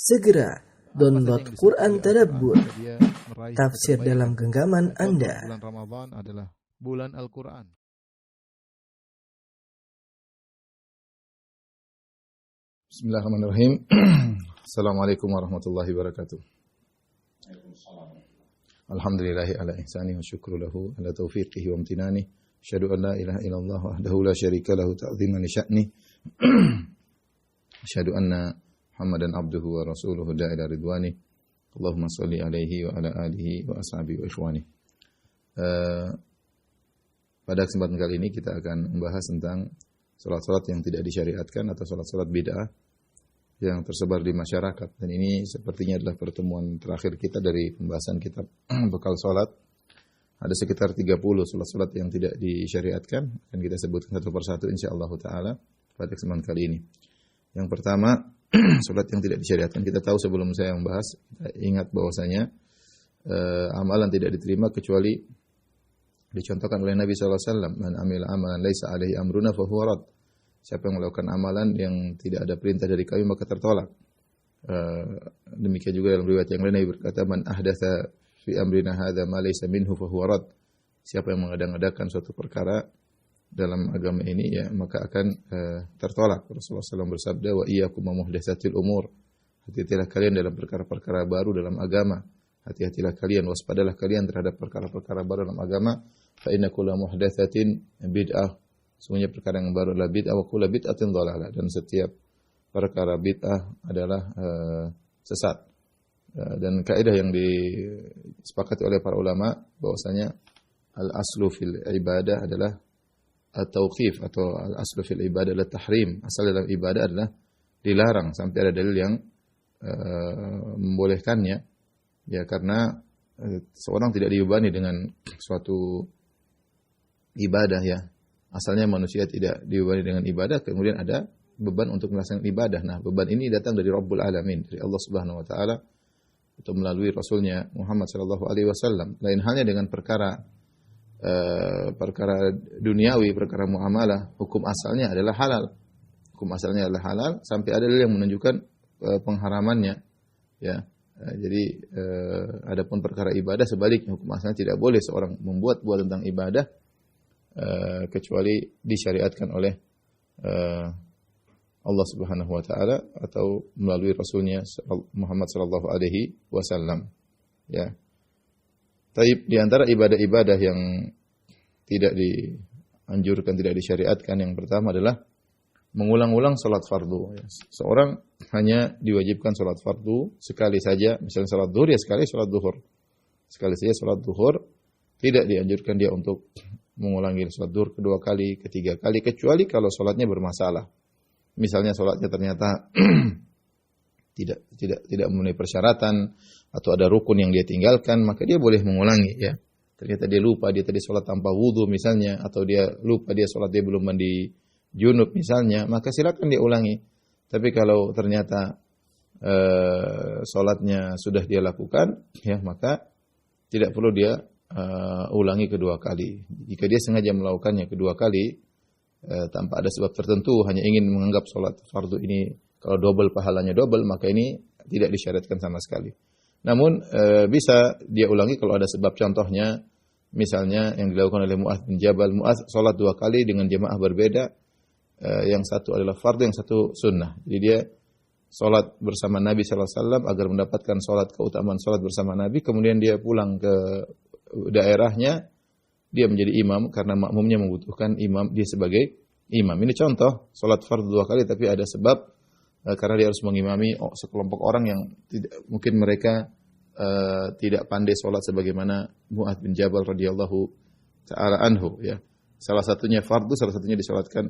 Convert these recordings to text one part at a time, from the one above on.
Segera download Quran Tadabbur, dia meraih tafsir kebaikan. dalam genggaman Anda. Bulan Ramadan adalah bulan Al-Quran. Bismillahirrahmanirrahim. Assalamualaikum warahmatullahi wabarakatuh. Alhamdulillahi ala ihsanihi wa syukru lahu ala taufiqihi wa amtinani. Asyhadu an la ilaha illallah wahdahu la syarika lahu ta'ziman li sya'ni. Asyhadu anna Muhammadan abduhu wa rasuluhu da'ila ridwani. Allahumma salli alaihi wa ala alihi wa ashabihi wa ikhwani. Pada kesempatan kali ini kita akan membahas tentang salat-salat yang tidak disyariatkan atau salat-salat bid'ah yang tersebar di masyarakat. Dan ini sepertinya adalah pertemuan terakhir kita dari pembahasan kitab bekal salat. Ada sekitar 30 salat-salat yang tidak disyariatkan, akan kita sebutkan satu persatu insyaallah taala pada kesempatan kali ini. Yang pertama, salat yang tidak disyariatkan. Kita tahu sebelum saya membahas, kita ingat bahwasanya amalan tidak diterima kecuali dicontohkan oleh Nabi SAW. Man amila amalan laisa alaihi amruna fahuwa rad. Siapa yang melakukan amalan yang tidak ada perintah dari kami maka tertolak. Demikian juga dalam riwayat yang lain Nabi berkata, man ahdatsa fi amrina hadza ma laysa minhu fahuwa rad. Siapa yang mengada-ngadakan suatu perkara dalam agama ini ya maka akan tertolak. Rasulullah SAW bersabda, wa iyyakum muhdatsatil umur. Hati-hatilah kalian dalam perkara-perkara baru dalam agama. Hati-hatilah kalian, waspadalah kalian terhadap perkara-perkara baru dalam agama. Fa inna kulla muhdatsatin bid'ah. Semuanya perkara yang baru adalah bid'ah, wa kulla bid'atin dhalalah. Dan setiap perkara bid'ah adalah sesat. Dan kaidah yang disepakati oleh para ulama bahwasanya al-aslu fil ibadah adalah at-tauqif atau al-aslu fil ibadah adalah tahrim. Asal dalam ibadah adalah dilarang sampai ada dalil yang membolehkannya. Ya karena seorang tidak dibebani dengan suatu ibadah ya. Asalnya manusia tidak dibebani dengan ibadah, kemudian ada beban untuk melaksanakan ibadah. Nah, beban ini datang dari Rabbul Alamin, dari Allah Subhanahu wa taala atau melalui Rasulnya Muhammad sallallahu alaihi wasallam. Lain halnya dengan perkara duniawi, perkara muamalah, hukum asalnya adalah halal. Hukum asalnya adalah halal sampai ada dalil yang menunjukkan pengharamannya. Ya. Jadi adapun perkara ibadah sebaliknya, hukum asalnya tidak boleh seorang membuat tentang ibadah kecuali disyariatkan oleh Allah Subhanahu wa taala atau melalui Rasulnya Muhammad sallallahu alaihi wasallam. Ya. Taib di antara ibadah-ibadah yang tidak dianjurkan, tidak disyariatkan, yang pertama adalah mengulang-ulang salat fardu. Seorang hanya diwajibkan salat fardu sekali saja, misalnya salat zuhur ya sekali salat zuhur. Sekali saja salat zuhur, tidak dianjurkan dia untuk mengulangi salat zuhur kedua kali, ketiga kali, kecuali kalau salatnya bermasalah. Misalnya salatnya ternyata tidak memenuhi persyaratan atau ada rukun yang dia tinggalkan, maka dia boleh mengulangi ya. Ternyata dia lupa, dia tadi salat tanpa wudu misalnya, atau dia lupa dia salat dia belum mandi junub misalnya, maka silakan dia ulangi. Tapi kalau ternyata salatnya sudah dia lakukan ya, maka tidak perlu dia ulangi kedua kali. Jika dia sengaja melakukannya kedua kali tanpa ada sebab tertentu, hanya ingin menganggap salat fardu ini kalau double pahalanya double, maka ini tidak disyariatkan sama sekali. Namun bisa dia ulangi kalau ada sebab. Contohnya misalnya yang dilakukan oleh Mu'adz bin Jabal. Mu'adz salat dua kali dengan jemaah berbeda. Yang satu adalah fardu, yang satu sunnah. Jadi dia salat bersama Nabi sallallahu alaihi wasallam agar mendapatkan salat keutamaan salat bersama Nabi, kemudian dia pulang ke daerahnya, dia menjadi imam karena makmumnya membutuhkan imam, dia sebagai imam. Ini contoh salat fardu dua kali tapi ada sebab, karena dia harus mengimami sekelompok orang yang mungkin mereka tidak pandai salat sebagaimana Mu'adz bin Jabal radhiyallahu taala anhu ya. Salah satunya fardu, salah satunya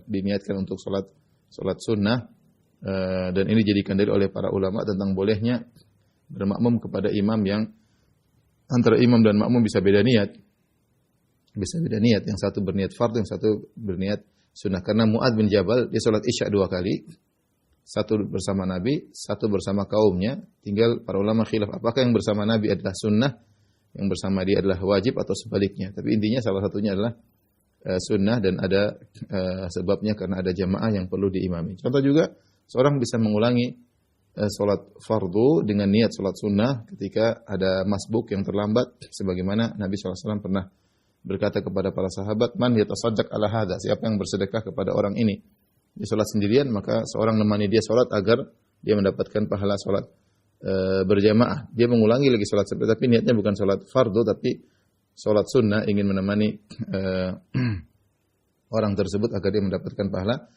diniatkan untuk salat sunnah, dan ini dijadikan dalil oleh para ulama tentang bolehnya bermakmum kepada imam yang antara imam dan makmum bisa beda niat. Bisa beda niat, yang satu berniat fardu, yang satu berniat sunnah. Karena Mu'adz bin Jabal dia salat Isya dua kali. Satu bersama Nabi, satu bersama kaumnya. Tinggal para ulama khilaf apakah yang bersama Nabi adalah sunnah, yang bersama dia adalah wajib atau sebaliknya. Tapi intinya salah satunya adalah sunnah dan ada sebabnya karena ada jamaah yang perlu diimami. Contoh juga seorang bisa mengulangi salat fardu dengan niat salat sunnah ketika ada masbuk yang terlambat, sebagaimana Nabi SAW pernah berkata kepada para sahabat, man yatasaddaq ala hadza, siapa yang bersedekah kepada orang ini. Dia salat sendirian, maka seorang menemani dia salat agar dia mendapatkan pahala salat berjamaah. Dia mengulangi lagi salat, tapi niatnya bukan salat fardu tapi salat sunnah, ingin menemani orang tersebut agar dia mendapatkan pahala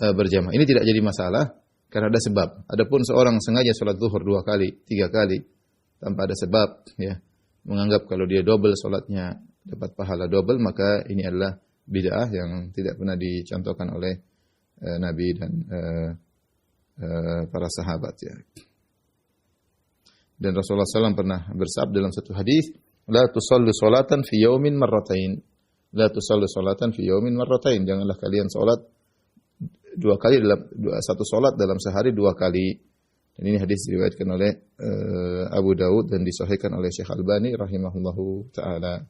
berjamaah. Ini tidak jadi masalah karena ada sebab. Adapun seorang sengaja salat zuhur 2 kali, 3 kali tanpa ada sebab, ya, menganggap kalau dia double salatnya dapat pahala double, maka ini adalah bid'ah yang tidak pernah dicontohkan oleh Nabi dan para sahabat, ya. Dan Rasulullah SAW pernah bersabda dalam satu hadis, la tusallu salatan fi yaumin marratain. La tusallu salatan fi yaumin marratain. Janganlah kalian salat 2 kali satu salat dalam sehari 2 kali. Dan ini hadis diriwayatkan oleh Abu Daud dan disahihkan oleh Syekh Albani rahimahullahu taala.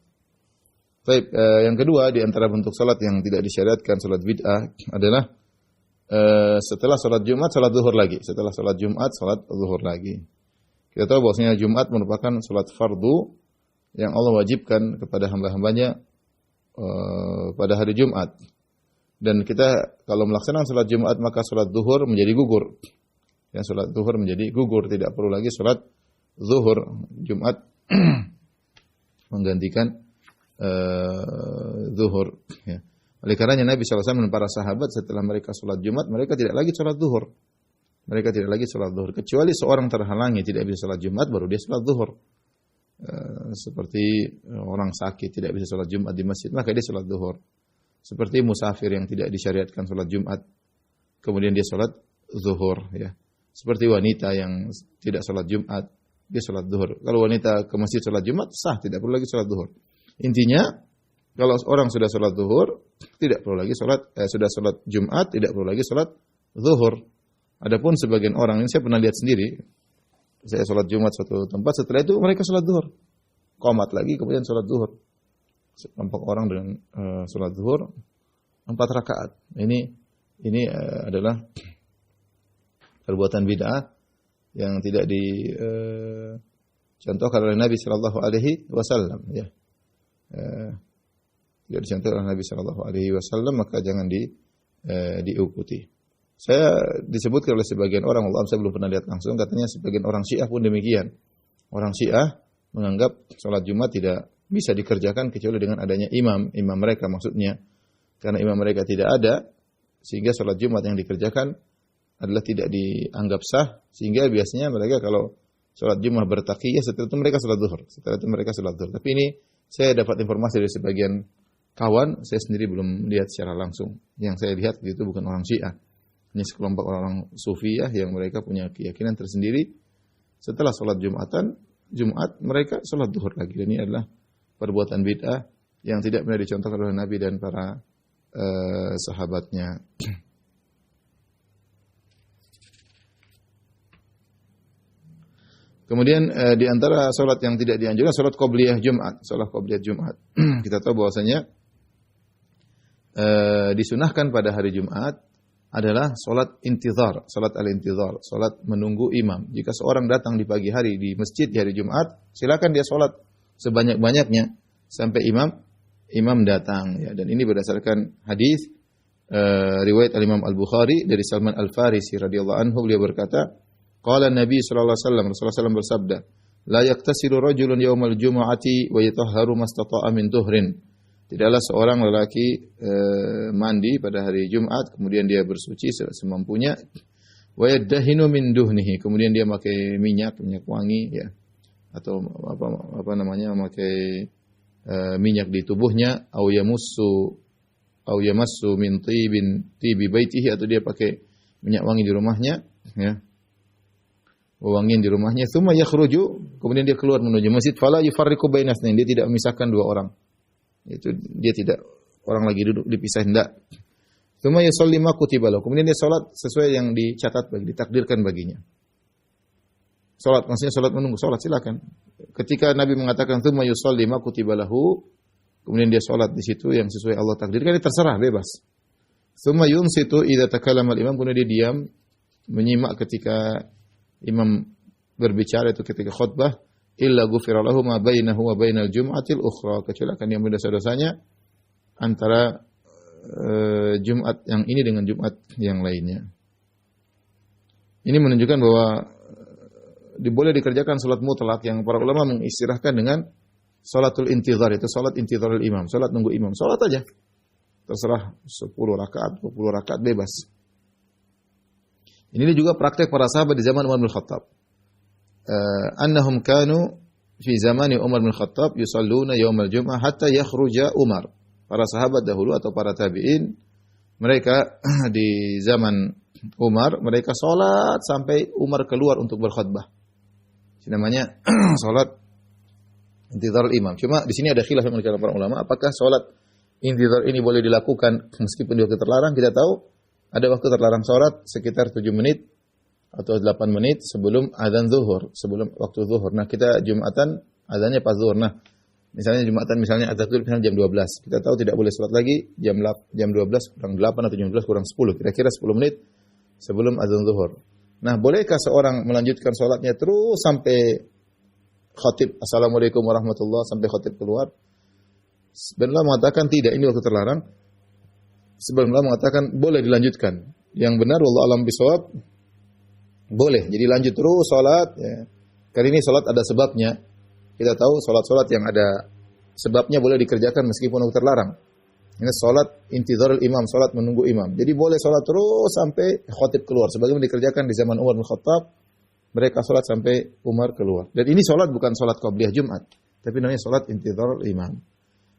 Baik, yang kedua di antara bentuk salat yang tidak disyariatkan, salat bid'ah, adalah setelah salat Jumat salat zuhur lagi. Setelah salat Jumat salat zuhur lagi. Kita tahu bahwasanya Jumat merupakan salat fardu yang Allah wajibkan kepada hamba-hambanya pada hari Jumat. Dan kita kalau melaksanakan salat Jumat maka salat zuhur menjadi gugur. Yang salat zuhur menjadi gugur, tidak perlu lagi salat zuhur. Jumat menggantikan zuhur, ya. Oleh karenanya Nabi SAW dan para sahabat setelah mereka salat Jumat, mereka tidak lagi salat zuhur. Mereka tidak lagi salat zuhur. Kecuali seorang terhalangi tidak bisa salat Jumat, baru dia salat zuhur. Seperti orang sakit tidak bisa salat Jumat di masjid, maka dia salat zuhur. Seperti musafir yang tidak disyariatkan salat Jumat, kemudian dia salat zuhur, ya. Seperti wanita yang tidak salat Jumat, dia salat zuhur. Kalau wanita ke masjid salat Jumat, sah, tidak perlu lagi salat zuhur. Intinya, kalau orang sudah salat zuhur, tidak perlu lagi sudah salat Jumat, tidak perlu lagi salat zuhur. Adapun sebagian orang, ini saya pernah lihat sendiri, saya salat Jumat suatu tempat, setelah itu mereka salat zuhur. Qomat lagi, kemudian salat zuhur. Nampak orang dengan salat zuhur 4 rakaat. Ini adalah perbuatan bid'ah yang tidak dicontohkan oleh Nabi sallallahu alaihi wasallam, ya. Tidak dicontohkan oleh Nabi sallallahu alaihi wasallam, maka jangan diikuti. Saya disebutkan oleh sebagian orang, Allah saya belum pernah lihat langsung, katanya sebagian orang Syiah pun demikian. Orang Syiah menganggap salat Jumat tidak bisa dikerjakan kecuali dengan adanya imam mereka maksudnya. Karena imam mereka tidak ada, sehingga salat Jumat yang dikerjakan adalah tidak dianggap sah, sehingga biasanya mereka kalau salat Jumat bertaqiyah, setelah itu mereka salat zuhur. Tapi ini saya dapat informasi dari sebagian kawan, saya sendiri belum lihat secara langsung. Yang saya lihat itu bukan orang Syiah. Ini sekelompok orang Sufiyah yang mereka punya keyakinan tersendiri. Setelah sholat Jumat mereka sholat zuhur lagi. Dan ini adalah perbuatan bid'ah yang tidak pernah dicontohkan oleh Nabi dan para sahabatnya. Kemudian di antara sholat yang tidak dianjurkan, sholat qobliyah Jumat. Sholat qobliyah Jumat. Kita tahu bahwasanya disunahkan pada hari Jumat adalah sholat intizar, sholat al-intizar, sholat menunggu imam. Jika seorang datang di pagi hari di masjid di hari Jumat, silakan dia sholat sebanyak-banyaknya sampai imam datang. Ya, dan ini berdasarkan hadis riwayat al-Imam Al-Bukhari dari Salman Al-Farisi radhiyallahu anhu, beliau berkata, qala Nabi sallallahu alaihi wasallam, Rasulullah SAW bersabda, la yaktasilu rajulun yaumal jumu'ati wa yatahharu mastata'a min tuhrin. Tidaklah seorang lelaki mandi pada hari Jumat, kemudian dia bersuci semampunya, wa yaddahinu min duhnihi, kemudian dia pakai minyak wangi, ya, atau apa namanya, memakai minyak di tubuhnya, au yamassu min tibi baitihi, atau dia pakai minyak wangi di rumahnya, ya, wangian di rumahnya, tsumma yakhruju, kemudian dia keluar menuju masjid, fala yufarriqu baina itsnain, dia tidak memisahkan 2 orang. Itu dia tidak orang lagi duduk dipisah, hendak. Tsumma yusalli ma kutiba lahu, kemudian dia salat sesuai yang dicatat ditakdirkan baginya. Salat maksudnya salat menunggu, salat silakan. Ketika Nabi mengatakan tsumma yusalli ma kutiba lahu, kemudian dia salat di situ yang sesuai Allah takdirkan, dia terserah, bebas. Tsumma yunsitu idza takallama al-imam, kemudian dia diam menyimak ketika imam berbicara itu ketika khutbah, illa ghufira lahu ma bainahu wa bainal jum'atil ukhra, kecuali akan diampuni dosa-dosanya antara Jumat yang ini dengan Jumat yang lainnya. Ini menunjukkan bahwa boleh dikerjakan salat mutlak yang para ulama mengistilahkan dengan salatul intizar, itu salat intizarul imam, salat nunggu imam, salat aja. Terserah 10 rakaat, 20 rakaat bebas. Ini juga praktek para sahabat di zaman Umar bin Khattab. Annahum kanu fi zamani Umar bin Khattab yusalluna yaumal jum'ah hatta yakhruja Umar. Para sahabat dahulu atau para tabi'in, mereka di zaman Umar, mereka salat sampai Umar keluar untuk berkhutbah. Ini namanya salat intizar imam. Cuma di sini ada khilaf yang menurut para ulama, apakah salat intizar ini boleh dilakukan meskipun di waktu terlarang? Kita tahu ada waktu terlarang salat sekitar 7 menit atau 8 menit sebelum azan zuhur, sebelum waktu zuhur. Nah, kita Jumatan azannya pas zuhur. Nah, misalnya Jumatan azan zuhur misalnya jam 12. Kita tahu tidak boleh salat lagi jam 12 kurang 8 atau jam 12 kurang 10. Kira-kira 10 menit sebelum azan zuhur. Nah, bolehkah seorang melanjutkan salatnya terus sampai khatib assalamualaikum warahmatullah sampai khatib keluar? Sebenarnya mengatakan tidak, ini waktu terlarang. Sebenarnya mengatakan boleh dilanjutkan. Yang benar wallahu alam bisawab, boleh. Jadi lanjut terus salat ya. Karena ini salat ada sebabnya. Kita tahu salat-salat yang ada sebabnya boleh dikerjakan meskipun waktu terlarang. Ini salat intizarul imam, salat menunggu imam. Jadi boleh salat terus sampai khatib keluar. Sebagaimana dikerjakan di zaman Umar bin Khattab, mereka salat sampai Umar keluar. Dan ini salat bukan salat qabliyah Jumat, tapi namanya salat intizarul imam.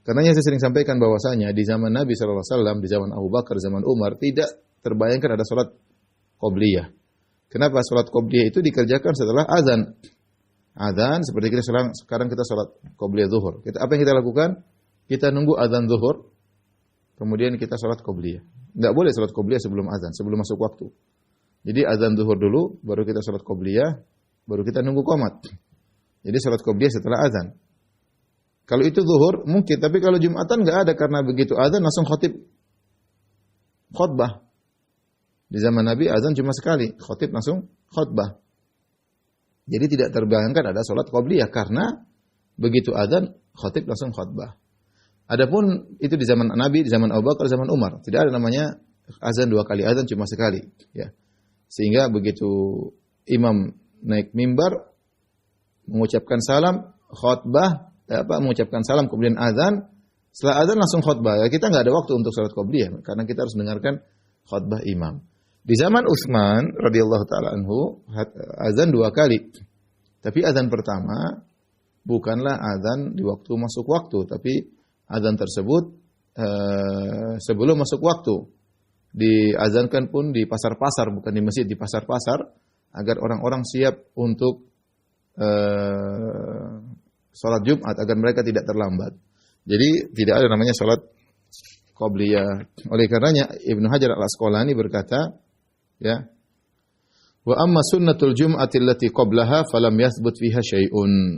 Karenanya saya sering sampaikan bahwasanya di zaman Nabi SAW, di zaman Abu Bakar, zaman Umar, tidak terbayangkan ada salat qabliyah. Kenapa? Salat qabliyah itu dikerjakan setelah azan. Azan seperti kita sekarang kita salat qabliyah zuhur. Apa yang kita lakukan? Kita nunggu azan zuhur, kemudian kita salat qabliyah. Enggak boleh salat qabliyah sebelum azan, sebelum masuk waktu. Jadi azan zuhur dulu, baru kita salat qabliyah, baru kita nunggu qomat. Jadi salat qabliyah setelah azan. Kalau itu zuhur mungkin, tapi kalau Jumatan enggak ada, karena begitu azan langsung khatib khutbah. Di zaman Nabi azan cuma sekali, khatib langsung khutbah. Jadi tidak terbayangkan ada salat qabliyah karena begitu azan khatib langsung khutbah. Adapun itu di zaman Nabi, di zaman Abu Bakar, zaman Umar, tidak ada namanya azan 2 kali, azan cuma sekali, ya. Sehingga begitu imam naik mimbar mengucapkan salam, khutbah, mengucapkan salam kemudian azan, setelah azan langsung khutbah. Ya, kita enggak ada waktu untuk salat qabliyah karena kita harus dengarkan khutbah imam. Di zaman Utsman radhiyallahu taala anhu azan 2 kali. Tapi azan pertama bukanlah azan di waktu masuk waktu, tapi azan tersebut sebelum masuk waktu. Diazankan pun di pasar-pasar, bukan di masjid, di pasar-pasar, agar orang-orang siap untuk salat Jumat, agar mereka tidak terlambat. Jadi tidak ada namanya salat qabliyah. Oleh karenanya Ibnu Hajar Al-Asqalani berkata, ya, wa amma sunnatul jum'ati allati qablaha falam yathbut fiha syai'un.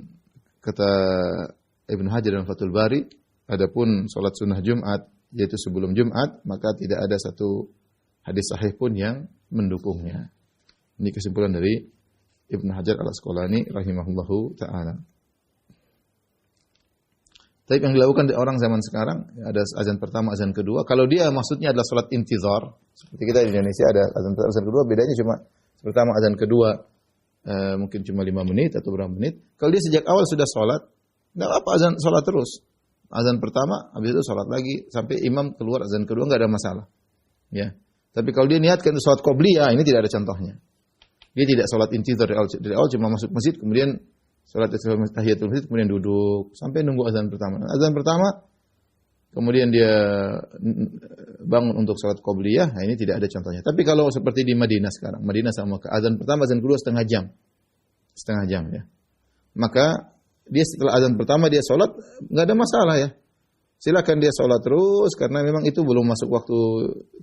Kata Ibnu Hajar dalam Fathul Bari, adapun salat sunnah Jumat yaitu sebelum Jumat, maka tidak ada satu hadis sahih pun yang mendukungnya. Ini kesimpulan dari Ibnu Hajar Al-Asqalani rahimahullahu taala. Tapi yang dilakukan oleh orang zaman sekarang, ada azan pertama, azan kedua. Kalau dia maksudnya adalah salat intizar, seperti kita di Indonesia ada azan pertama, azan kedua, bedanya cuma pertama, azan kedua mungkin cuma 5 menit atau berapa menit. Kalau dia sejak awal sudah salat, enggak apa azan salat terus. Azan pertama, habis itu salat lagi sampai imam keluar azan kedua, enggak ada masalah. Ya. Tapi kalau dia niatkan untuk salat qabliyah, ini tidak ada contohnya. Dia tidak salat intizar dari awal cuma masuk masjid, kemudian salat tahiyatul masjid, kemudian duduk sampai nunggu azan pertama. Azan pertama, kemudian dia bangun untuk salat qabliyah, nah ini tidak ada contohnya. Tapi kalau seperti di Madinah sekarang, Madinah sama Mekah, azan pertama, azan kedua setengah jam ya. Maka dia setelah azan pertama dia salat, enggak ada masalah ya. Silakan dia salat terus karena memang itu belum masuk waktu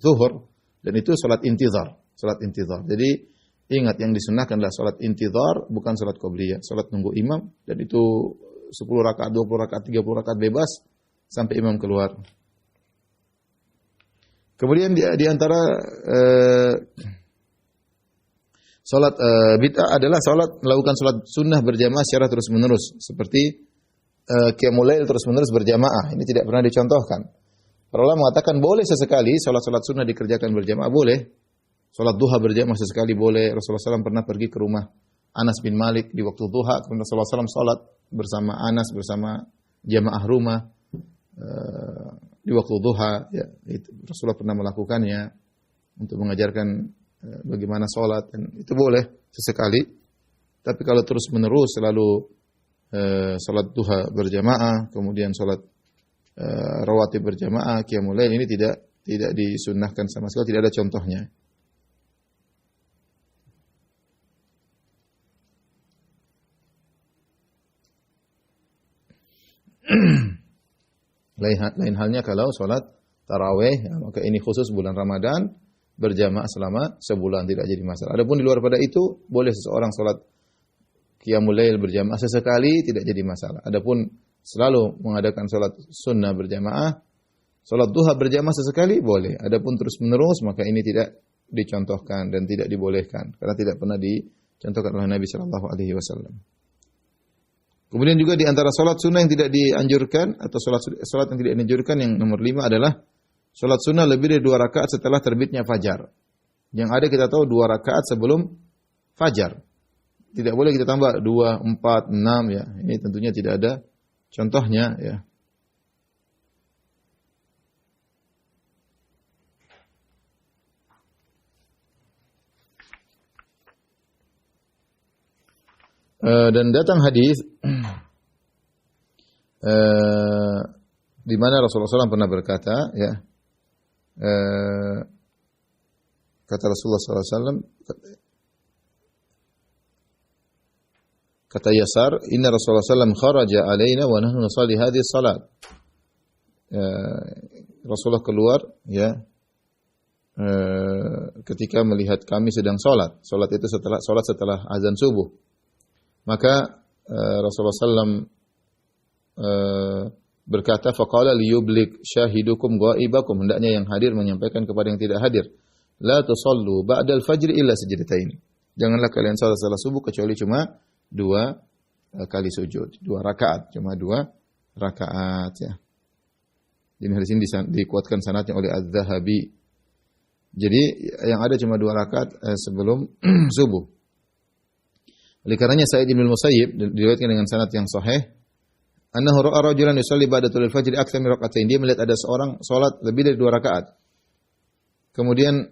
zuhur dan itu salat intizar. Jadi ingat, yang disunnahkan adalah salat intizar, bukan salat qabliyah. Salat nunggu imam, dan itu 10 rakaat, 20 rakaat, 30 rakaat bebas sampai imam keluar. Kemudian di antara Salat bid'ah adalah melakukan salat sunnah berjamaah secara terus-menerus seperti qiyamul lail terus-menerus berjamaah. Ini tidak pernah dicontohkan. Para ulama mengatakan boleh sesekali salat-salat sunnah dikerjakan berjamaah, boleh. Salat duha berjamaah sesekali boleh. Rasulullah SAW pernah pergi ke rumah Anas bin Malik di waktu duha, kemudian Rasulullah SAW salat bersama Anas bersama jamaah rumah di waktu duha. Ya, Rasulullah pernah melakukannya untuk mengajarkan bagaimana salat, dan itu boleh sesekali. Tapi kalau terus-menerus selalu salat duha berjamaah, kemudian salat rawatib berjamaah, qiyamul lail, ini tidak disunnahkan sama sekali, tidak ada contohnya. Lain halnya kalau salat tarawih, ya, maka ini khusus bulan Ramadan berjamaah selama sebulan, tidak jadi masalah. Adapun di luar pada itu boleh seseorang salat qiyamul lail berjamaah sesekali, tidak jadi masalah. Adapun selalu mengadakan salat sunnah berjamaah, salat duha berjamaah sesekali boleh. Adapun terus-menerus maka ini tidak dicontohkan dan tidak dibolehkan karena tidak pernah dicontohkan oleh Nabi sallallahu alaihi wasallam. Kemudian juga di antara salat sunnah yang tidak dianjurkan atau salat yang tidak dianjurkan yang nomor 5 adalah salat sunnah lebih dari 2 rakaat setelah terbitnya fajar. Yang ada kita tahu 2 rakaat sebelum fajar. Tidak boleh kita tambah 2, 4, 6 ya. Ini tentunya tidak ada contohnya ya. Dan datang hadis di mana Rasulullah SAW pernah berkata, ya, kata Rasulullah SAW, kata Yasar, Inna Rasulullah SAW kharaja alaina wa nahnu nusalli hadhihi salat. Rasulullah keluar, ya, ketika melihat kami sedang salat. Salat itu setelah azan subuh. Maka Rasulullah SAW berkata, faqala liyublik syahidukum ghaibakum, hendaknya yang hadir menyampaikan kepada yang tidak hadir. La tusallu ba'dal fajri illa sajdatain. Janganlah kalian salat setelah subuh kecuali cuma 2 kali sujud, 2 rakaat, cuma 2 rakaat ya. Jadi hadis ini dikuatkan sanadnya oleh Az-Zahabi. Jadi yang ada cuma 2 rakaat sebelum subuh. Oleh karenanya Sa'id bin Musayyib diriwayatkan dengan sanad yang sahih, annahu ra'a rajulan yusalli ba'da tulil fajr aktsar min rak'atain. Dia melihat ada seorang salat lebih dari 2 rakaat. Kemudian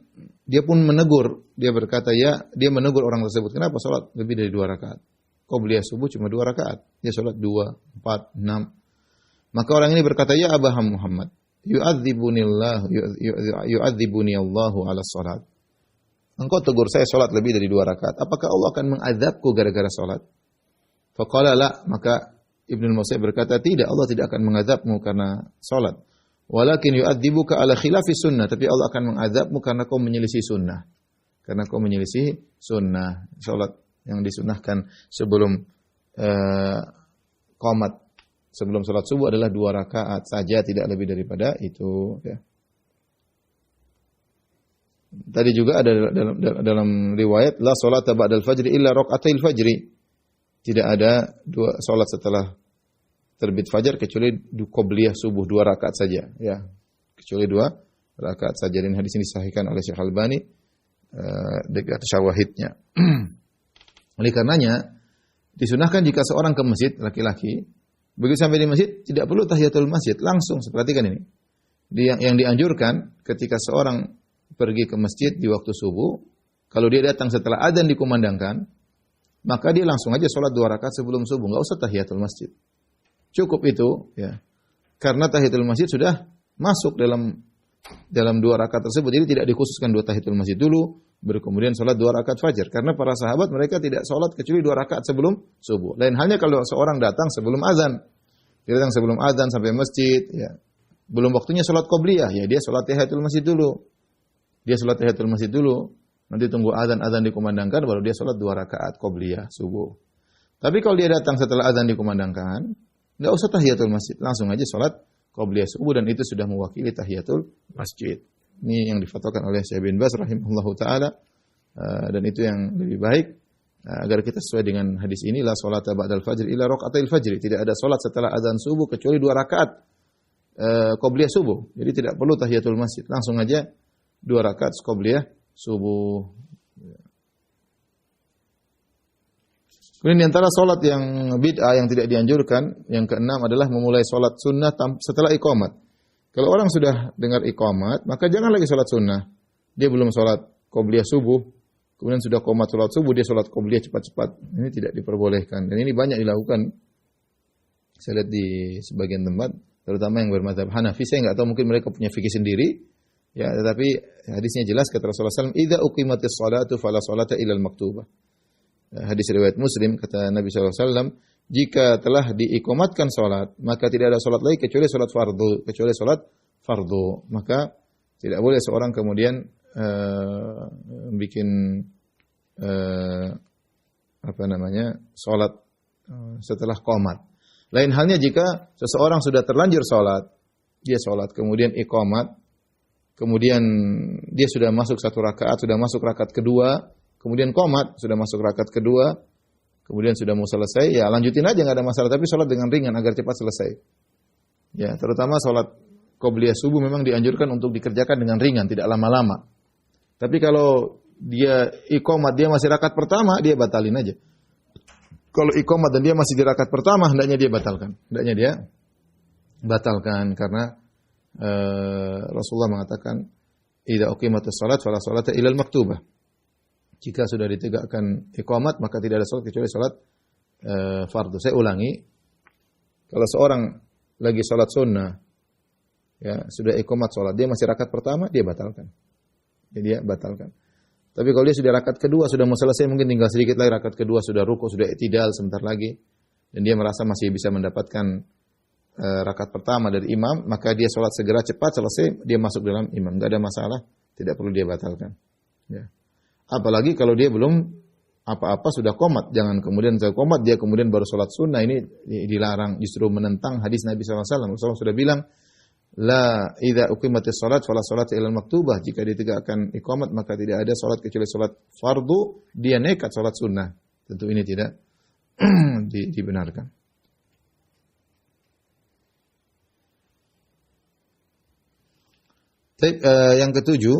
dia pun menegur, dia berkata, ya, dia menegur orang tersebut, kenapa salat lebih dari 2 rakaat? Qabliyah subuh cuma 2 rakaat. Dia salat 2, 4, 6. Maka orang ini berkata, ya Aba Muhammad, yu'adzibuni Allahu ala salat. Engkau tegur saya salat lebih dari 2 rakaat. Apakah Allah akan mengazabku gara-gara salat? Faqala la, maka Ibnu Musayyib berkata, tidak, Allah tidak akan mengazabmu karena salat. Walakin yu'adzibuka ala khilafi sunnah, tapi Allah akan mengazabmu karena kau menyelisih sunnah. Karena kau menyelisih sunnah. Salat yang disunnahkan sebelum qomat, sebelum salat subuh adalah 2 rakaat saja, tidak lebih daripada itu ya. Tadi juga ada dalam riwayat, la salata ba'dal fajri illa raka'atil fajri. Tidak ada 2 salat setelah terbit fajar kecuali qabliyah subuh 2 rakaat saja ya. Kecuali 2 rakaat saja, dan hadis ini disahihkan oleh Syekh Albani dekat syawahidnya. Oleh karenanya disunahkan jika seorang ke masjid laki-laki, begitu sampai di masjid tidak perlu tahiyatul masjid, langsung perhatikan ini. Yang dianjurkan ketika seorang pergi ke masjid di waktu subuh, kalau dia datang setelah adzan dikumandangkan, maka dia langsung aja sholat 2 rakaat sebelum subuh, enggak usah tahiyatul masjid. Cukup itu ya. Karena tahiyatul masjid sudah masuk dalam 2 rakaat tersebut, jadi tidak dikhususkan 2 tahiyatul masjid dulu, baru kemudian sholat 2 rakaat fajar. Karena para sahabat mereka tidak sholat kecuali 2 rakaat sebelum subuh. Lain halnya kalau seorang datang sebelum azan. Dia datang sebelum azan sampai masjid, ya. Belum waktunya sholat qobliyah, ya dia sholat tahiyatul masjid dulu. Dia sholat tahiyatul masjid dulu, nanti tunggu azan dikumandangkan, baru dia sholat 2 rakaat qobliyah subuh. Tapi kalau dia datang setelah azan dikumandangkan, enggak usah tahiyatul masjid, langsung aja sholat qobliyah subuh, dan itu sudah mewakili tahiyatul masjid. Ini yang difatwakan oleh Syekh bin Baz rahimahullahu taala Dan itu yang lebih baik agar kita sesuai dengan hadis ini, la salata ba'dal fajr illa raka'atil fajr. Tidak ada salat setelah azan subuh kecuali 2 rakaat qabliyah subuh. Jadi tidak perlu tahiyatul masjid, langsung aja 2 rakaat qabliyah subuh. Kemudian di antara salat yang bid'ah yang tidak dianjurkan, yang keenam adalah memulai salat sunnah setelah iqamat. Kalau orang sudah dengar iqamat, maka jangan lagi salat sunnah. Dia belum salat qabliyah subuh, kemudian sudah qomat salat subuh, dia salat qabliyah cepat-cepat. Ini tidak diperbolehkan. Dan ini banyak dilakukan. Saya lihat di sebagian tempat, terutama yang bermadzhab Hanafi. Saya enggak tahu, mungkin mereka punya fikih sendiri. Ya, tetapi hadisnya jelas kata Rasulullah SAW, "Idza uqimatis shalatu fala shalata illal maktubah." Hadis riwayat Muslim, kata Nabi SAW, jika telah diiqamatkan salat, maka tidak ada salat lagi kecuali salat fardu. Maka tidak boleh seorang kemudian bikin salat setelah qomat. Lain halnya jika seseorang sudah terlanjur salat, dia salat kemudian iqamat, kemudian dia sudah masuk 1 rakaat, sudah masuk rakaat kedua, kemudian qomat, sudah masuk rakaat kedua, kemudian sudah mau selesai, ya lanjutin aja, nggak ada masalah, tapi salat dengan ringan agar cepat selesai. Ya, terutama salat qabliyah subuh memang dianjurkan untuk dikerjakan dengan ringan, tidak lama-lama. Tapi kalau dia iqamat, dia masih rakaat pertama, dia batalin aja. Kalau iqamat dan dia masih di rakaat pertama, hendaknya dia batalkan karena Rasulullah mengatakan, "Idza uqimatus shalat fala shalata illal maktubah." Jika sudah ditegakkan iqamat, maka tidak ada salat kecuali salat fardu. Saya ulangi, kalau seorang lagi salat sunnah, ya sudah iqamat salat, dia masih rakaat pertama, dia batalkan. Tapi kalau dia sudah rakaat kedua, sudah mau selesai, mungkin tinggal sedikit lagi rakaat kedua, sudah ruku, sudah i'tidal sebentar lagi, dan dia merasa masih bisa mendapatkan rakaat pertama dari imam, maka dia sholat segera cepat selesai, dia masuk dalam imam, nggak ada masalah, tidak perlu dia batalkan. Ya. Apalagi kalau dia belum apa-apa sudah qomat, jangan kemudian saya qomat dia kemudian baru sholat sunnah, ini dilarang, justru menentang hadis Nabi SAW. Rasulullah sudah bilang, la idza uqimatis shalat fala shalata illal maktubah. Jika ditegakkan iqamat maka tidak ada salat kecuali salat fardu, dia nekat salat sunnah. Tentu ini tidak dibenarkan. Yang ketujuh,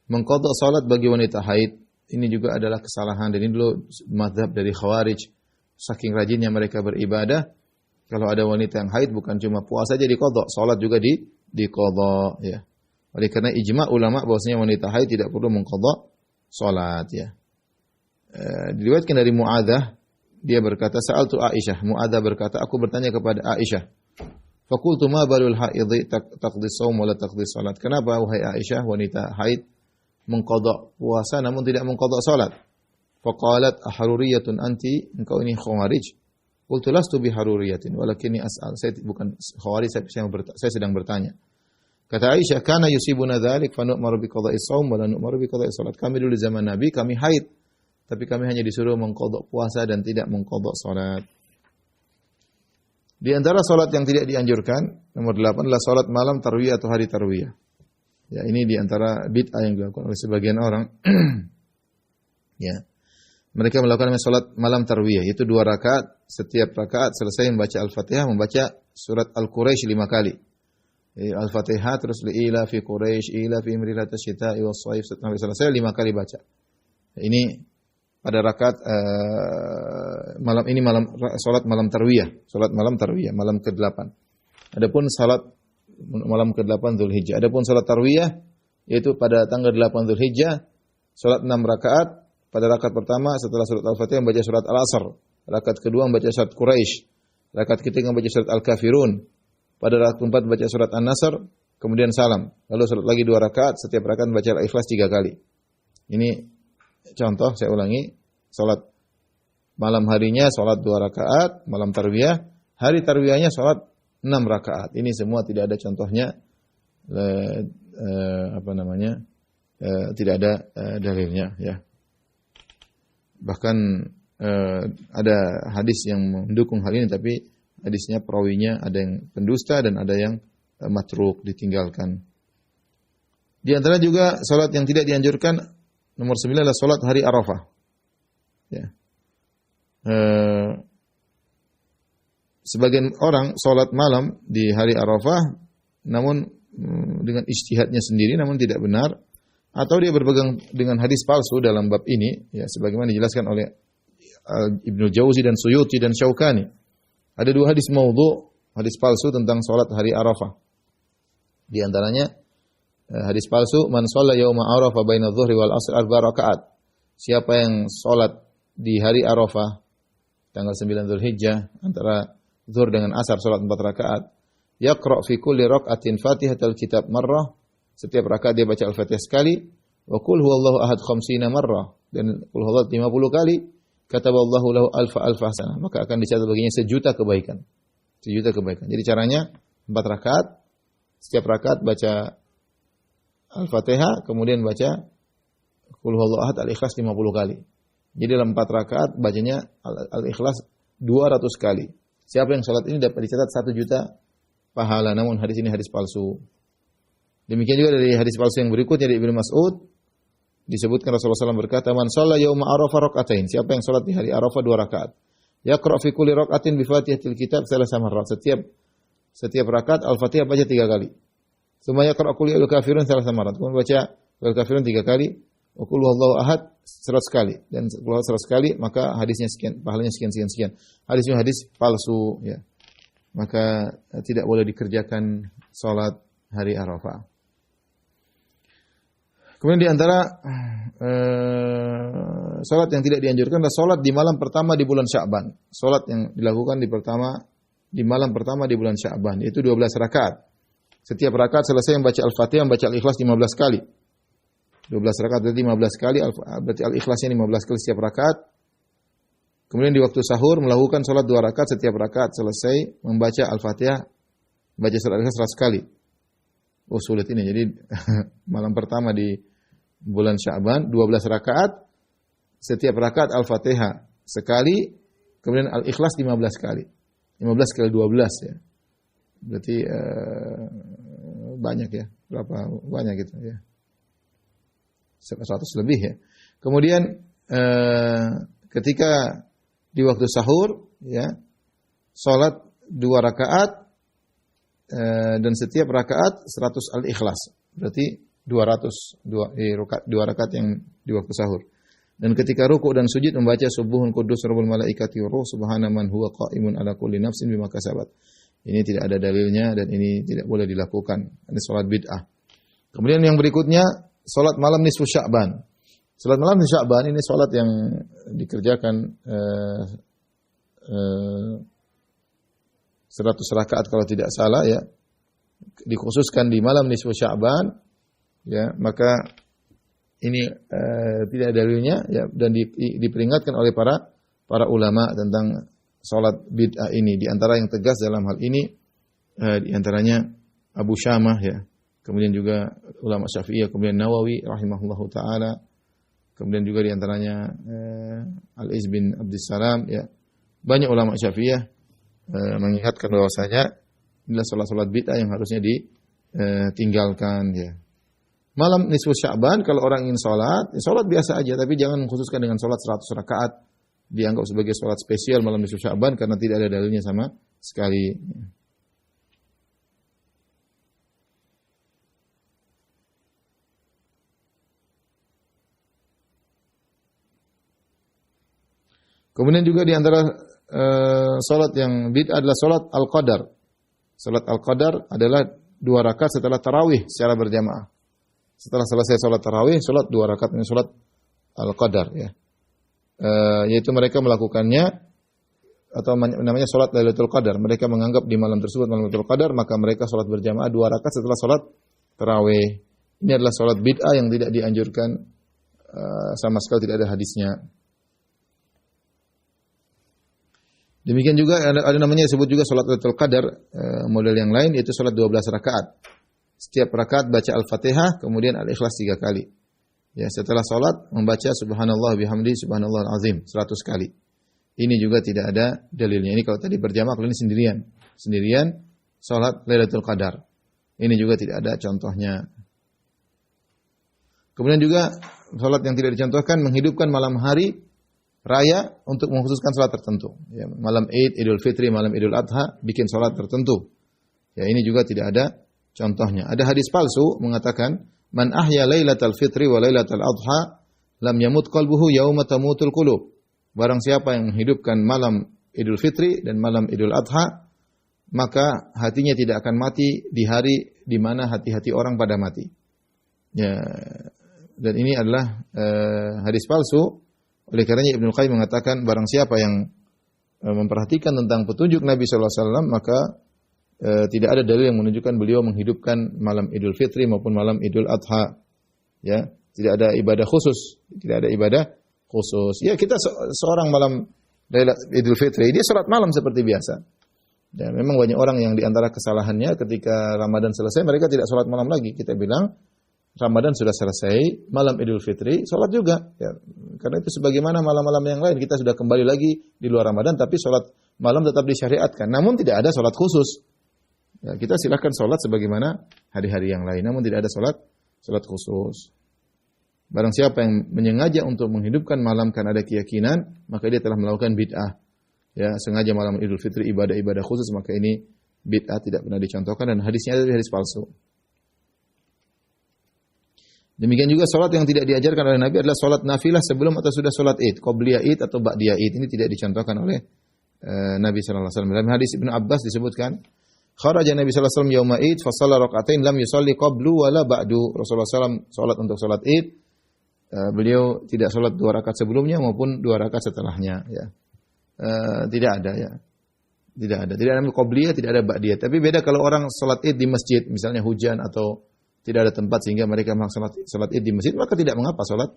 mengqadha salat bagi wanita haid. Ini juga adalah kesalahan, dan ini dulu mazhab dari Khawarij. Saking rajinnya mereka beribadah, kalau ada wanita yang haid bukan cuma puasa saja diqadha, salat juga diqadha, ya. Oleh karena ijma ulama bahwasanya wanita haid tidak perlu mengqadha salat, ya. Diriwayatkan dari Mu'adzah, dia berkata, sa'altu Aisyah, Mu'adzah berkata, aku bertanya kepada Aisyah, faqultu ma balul haidhi taqdi shaum wa la taqdi salat. Kenapa wahai Aisyah wanita haid mengqadha puasa namun tidak mengqadha salat? Faqalat ahruriyatun anti, engkau ini khawarij. Qultu lastu biharuriyatin walakinni as'al. Saya bukan khawarij, saya sedang bertanya. Kata Aisyah, kana yusibuna dzalik fa nu'maru bi qada'is shaum wa la nu'maru bi qada'is salat. Kami dulu di zaman Nabi kami haid, tapi kami hanya disuruh mengqadha puasa dan tidak mengqadha salat. Di antara salat yang tidak dianjurkan, nomor 8 adalah salat malam tarwiyah atau hari tarwiyah. Ya, ini di antara bid'ah yang dilakukan oleh sebagian orang. Ya. Mereka melakukan salat malam tarwiyah, yaitu 2 rakaat, setiap rakaat selesai membaca Al-Fatihah, membaca surat Al-Quraisy 5 kali. Al-Fatihah terus ila fi Quraisy, ila fi imrilatas syita'i was shaif, sampai selesai 5 kali baca. Ini pada rakaat malam ini, salat malam tarwiyah, malam ke-8. Adapun salat malam ke-8 Dzulhijjah. Adapun salat tarwiyah yaitu pada tanggal 8 Dzulhijjah, salat 6 rakaat. Pada rakaat pertama setelah surat Al-Fatihah membaca surat Al-Asr, rakaat kedua membaca surat Quraisy, rakaat ketiga membaca surat Al-Kafirun, pada rakaat keempat membaca surat An-Nasr, kemudian salam. Lalu salat lagi 2 rakaat, setiap rakaat membaca Al-Ikhlas 3 kali. Ini contoh, saya ulangi, salat malam harinya salat 2 rakaat, malam tarwiyah, hari tarwiyahnya salat 6 rakaat. Ini semua tidak ada contohnya, tidak ada dalilnya, ya. Bahkan ada hadis yang mendukung hal ini, tapi hadisnya perawinya ada yang pendusta dan ada yang matruk, ditinggalkan. Di antara juga salat yang tidak dianjurkan nomor 9 adalah salat hari Arafah. Ya. Sebagian orang salat malam di hari Arafah namun dengan ijtihadnya sendiri namun tidak benar, atau dia berpegang dengan hadis palsu dalam bab ini, ya sebagaimana dijelaskan oleh Ibnu Jauzi dan Suyuti dan Syaukani. Ada dua hadis maudhu, hadis palsu tentang salat hari Arafah. Di antaranya hadis palsu, man shalla yauma Arafah baina dhuhri wal asr 4 rakaat. Siapa yang salat di hari Arafah tanggal 9 Zulhijjah antara zuhur dengan asar salat 4 rakaat. Yaqra fi kulli rak'atin Fatihatul Kitab marrah. Setiap rakaat dia baca Al-Fatihah sekali. Wa qul huwallahu ahad 50 marrah. Dan qul huwallahu 50 kali. Kataballahu lahu alfa hasanah. Maka akan dicatat baginya 1.000.000 kebaikan. 1.000.000 kebaikan. Jadi caranya 4 rakaat. Setiap rakaat baca Al-Fatihah, kemudian baca qul huwallahu ahad Al-Ikhlas 50 kali. Jadi dalam 4 rakaat bacanya Al-Ikhlas 200 kali. Siapa yang salat ini dapat dicatat 1.000.000 pahala. Namun hadis ini hadis palsu. Demikian juga dari hadis palsu yang berikutnya dari Ibnu Mas'ud disebutkan Rasulullah SAW berkata, "Man shalla yauma Arafah rak'atain." Siapa yang salat di hari Arafah 2 rakaat. Yaqra fi kulli rak'atin bi Fatihatil Kitab 3 marrat. Setiap rakaat Al-Fatihah baca 3 kali. Tsumma yaqra qul ya kafirun 3 marrat. Kemudian baca al kafirun 3 kali. Wa qul huwallahu ahad 100 kali. Dan kalau 100 kali maka hadisnya sekian, pahalanya sekian. Hadisnya hadis palsu, ya. Maka tidak boleh dikerjakan salat hari Arafah. Kemudian di antara salat yang tidak dianjurkan adalah salat di malam pertama di bulan Sya'ban. Salat yang dilakukan di malam pertama di bulan Sya'ban, yaitu 12 rakaat. Setiap rakaat selesai membaca Al-Fatihah, membaca Al-Ikhlas 15 kali. 12 rakaat berarti 15 kali, berarti Al-Ikhlasnya 15 kali setiap rakaat. Kemudian di waktu sahur melakukan salat 2 rakaat, setiap rakaat selesai membaca Al-Fatihah, baca surat Al-Ikhlas 100 kali. Oh sulit ini. Jadi malam pertama di bulan Sya'ban 12 rakaat, setiap rakaat Al-Fatihah sekali, kemudian Al-Ikhlas 15 kali. 15 kali 12 ya. Berarti banyak ya. Berapa banyak gitu ya. 100 lebih ya. Kemudian ketika di waktu sahur ya, salat 2 rakaat dan setiap rakaat 100 Al-Ikhlas. Berarti 2 rakaat yang di waktu sahur. Dan ketika rukuk dan sujud membaca subuhun qudus rabbul malaikati wa ruh subhana man huwa qa'imun ala kulli nafsin bima kasabat. Ini tidak ada dalilnya dan ini tidak boleh dilakukan. Ini salat bid'ah. Kemudian yang berikutnya salat malam nisfu Sya'ban. Salat malam nisfu Sya'ban ini salat yang dikerjakan 100 rakaat kalau tidak salah ya. Dikhususkan di malam nisfu Sya'ban ya, maka ini tidak ada dalilnya ya, dan diperingatkan oleh para ulama tentang salat bid'ah ini. Di antara yang tegas dalam hal ini di antaranya Abu Syamah ya. Kemudian juga ulama Syafi'iyah, kemudian Nawawi rahimahullahu taala. Kemudian juga di antaranya Al-Iz bin Abdussalam ya. Banyak ulama Syafi'iyah mengingatkan bahwasanya inilah salat-salat bid'ah yang harusnya ditinggalkan ya. Malam nisfu Sya'ban kalau orang ingin salat, ya salat biasa aja tapi jangan mengkhususkan dengan salat 100 rakaat. Dianggap sebagai salat spesial malam nisfu Sya'ban karena tidak ada dalilnya sama sekali. Kemudian juga di antara salat yang bid'ah adalah salat Al-Qadar. Salat Al-Qadar adalah 2 rakaat setelah tarawih secara berjamaah. Setelah selesai salat tarawih, salat 2 rakaat ini salat Al-Qadar ya. Yaitu mereka melakukannya atau namanya salat Lailatul Qadar. Mereka menganggap di malam tersebut malam Lailatul Qadar, maka mereka salat berjamaah 2 rakaat setelah salat tarawih. Ini adalah salat bid'ah yang tidak dianjurkan sama sekali, tidak ada hadisnya. Demikian juga ada namanya disebut juga salat Lailatul Qadar, model yang lain yaitu salat 12 rakaat. Setiap rakaat baca Al-Fatihah, kemudian Al-Ikhlas 3 kali. Ya, setelah salat membaca subhanallah bihamdi subhanallahal azim 100 kali. Ini juga tidak ada dalilnya. Ini kalau tadi berjamaah, kalau ini sendirian. Sendirian salat Lailatul Qadar. Ini juga tidak ada contohnya. Kemudian juga salat yang tidak dicontohkan menghidupkan malam hari raya untuk mengkhususkan salat tertentu. Ya, malam Id, Idul Fitri, malam Idul Adha bikin salat tertentu. Ya, ini juga tidak ada contohnya. Ada hadis palsu mengatakan, "Man ahya lailatal fitri wa lailatal adha lam yamut qalbuhu yauma tamutul qulub." Barang siapa yang menghidupkan malam Idul Fitri dan malam Idul Adha, maka hatinya tidak akan mati di hari di mana hati-hati orang pada mati. Ya, dan ini adalah hadis palsu. Oleh karenanya Ibnu Qayyim mengatakan barang siapa yang memperhatikan tentang petunjuk Nabi sallallahu alaihi wasallam, maka tidak ada dalil yang menunjukkan beliau menghidupkan malam Idul Fitri maupun malam Idul Adha. Ya, tidak ada ibadah khusus, tidak ada ibadah khusus. Ya, kita seorang malam Idul Fitri, dia salat malam seperti biasa. Dan memang banyak orang yang diantara kesalahannya ketika Ramadan selesai, mereka tidak salat malam lagi. Kita bilang, Ramadan sudah selesai, malam Idul Fitri, salat juga. Ya, karena itu sebagaimana malam-malam yang lain, kita sudah kembali lagi di luar Ramadan, tapi salat malam tetap disyariatkan. Namun tidak ada salat khusus. Ya, kita silakan salat sebagaimana hari-hari yang lain, namun tidak ada salat khusus. Barang siapa yang menyengaja untuk menghidupkan malam karena ada keyakinan, maka dia telah melakukan bid'ah. Ya, sengaja malam Idul Fitri ibadah-ibadah khusus, maka ini bid'ah, tidak pernah dicontohkan dan hadisnya adalah hadis palsu. Demikian juga salat yang tidak diajarkan oleh Nabi adalah salat nafilah sebelum atau sudah salat Id, qabliyah Id atau ba'diyah Id. Ini tidak dicontohkan oleh Nabi sallallahu alaihi wasallam. Dalam hadis Ibnu Abbas disebutkan, kharaja Nabi sallallahu alaihi wasallam yauma Id fa shalla rak'atain lam yusalli qablu wala ba'du. Rasulullah sallallahu salat untuk salat Id, beliau tidak salat 2 rakaat sebelumnya maupun 2 rakaat setelahnya, ya. Tidak ada, ya. Tidak ada qabliyah, tidak ada ba'diyah. Tapi beda kalau orang salat Id di masjid, misalnya hujan atau tidak ada tempat sehingga mereka melaksanakan salat Id di masjid, maka tidak mengapa salat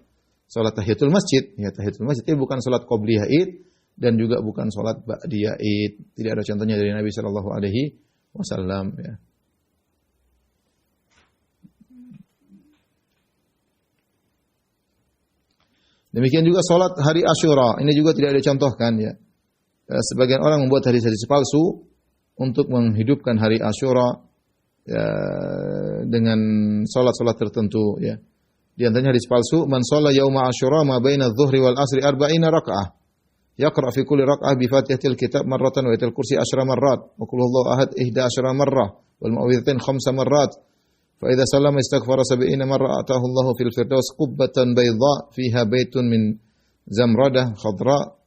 tahiyatul masjid. Ya, tahiyatul masjid itu bukan salat qabliyah Id dan juga bukan salat ba'diyah Id. Tidak ada contohnya dari Nabi sallallahu alaihi wasallam, ya. Demikian juga salat hari Asyura, ini juga tidak dicontohkan, ya. Sebagian orang membuat hadis-hadis palsu untuk menghidupkan hari Asyura, ya, dengan salat-salat tertentu, ya. Di antaranya hadis palsu, man shalla yauma Asyura ma baina adh-dhuhri wal asri 40 rakaah. Yaqra fi kulli rakaah bi Fatihatil Kitab marratan wa ayatil kursi 10 marrat wa qul huwallahu ahad 11 marrah wal mu'awwidhatain 5 marrat. Fa idza sallama istaghfara 70 marrah atahu Allahu fil firdaus qubbatan bayda fiha baitun min zamradah khadra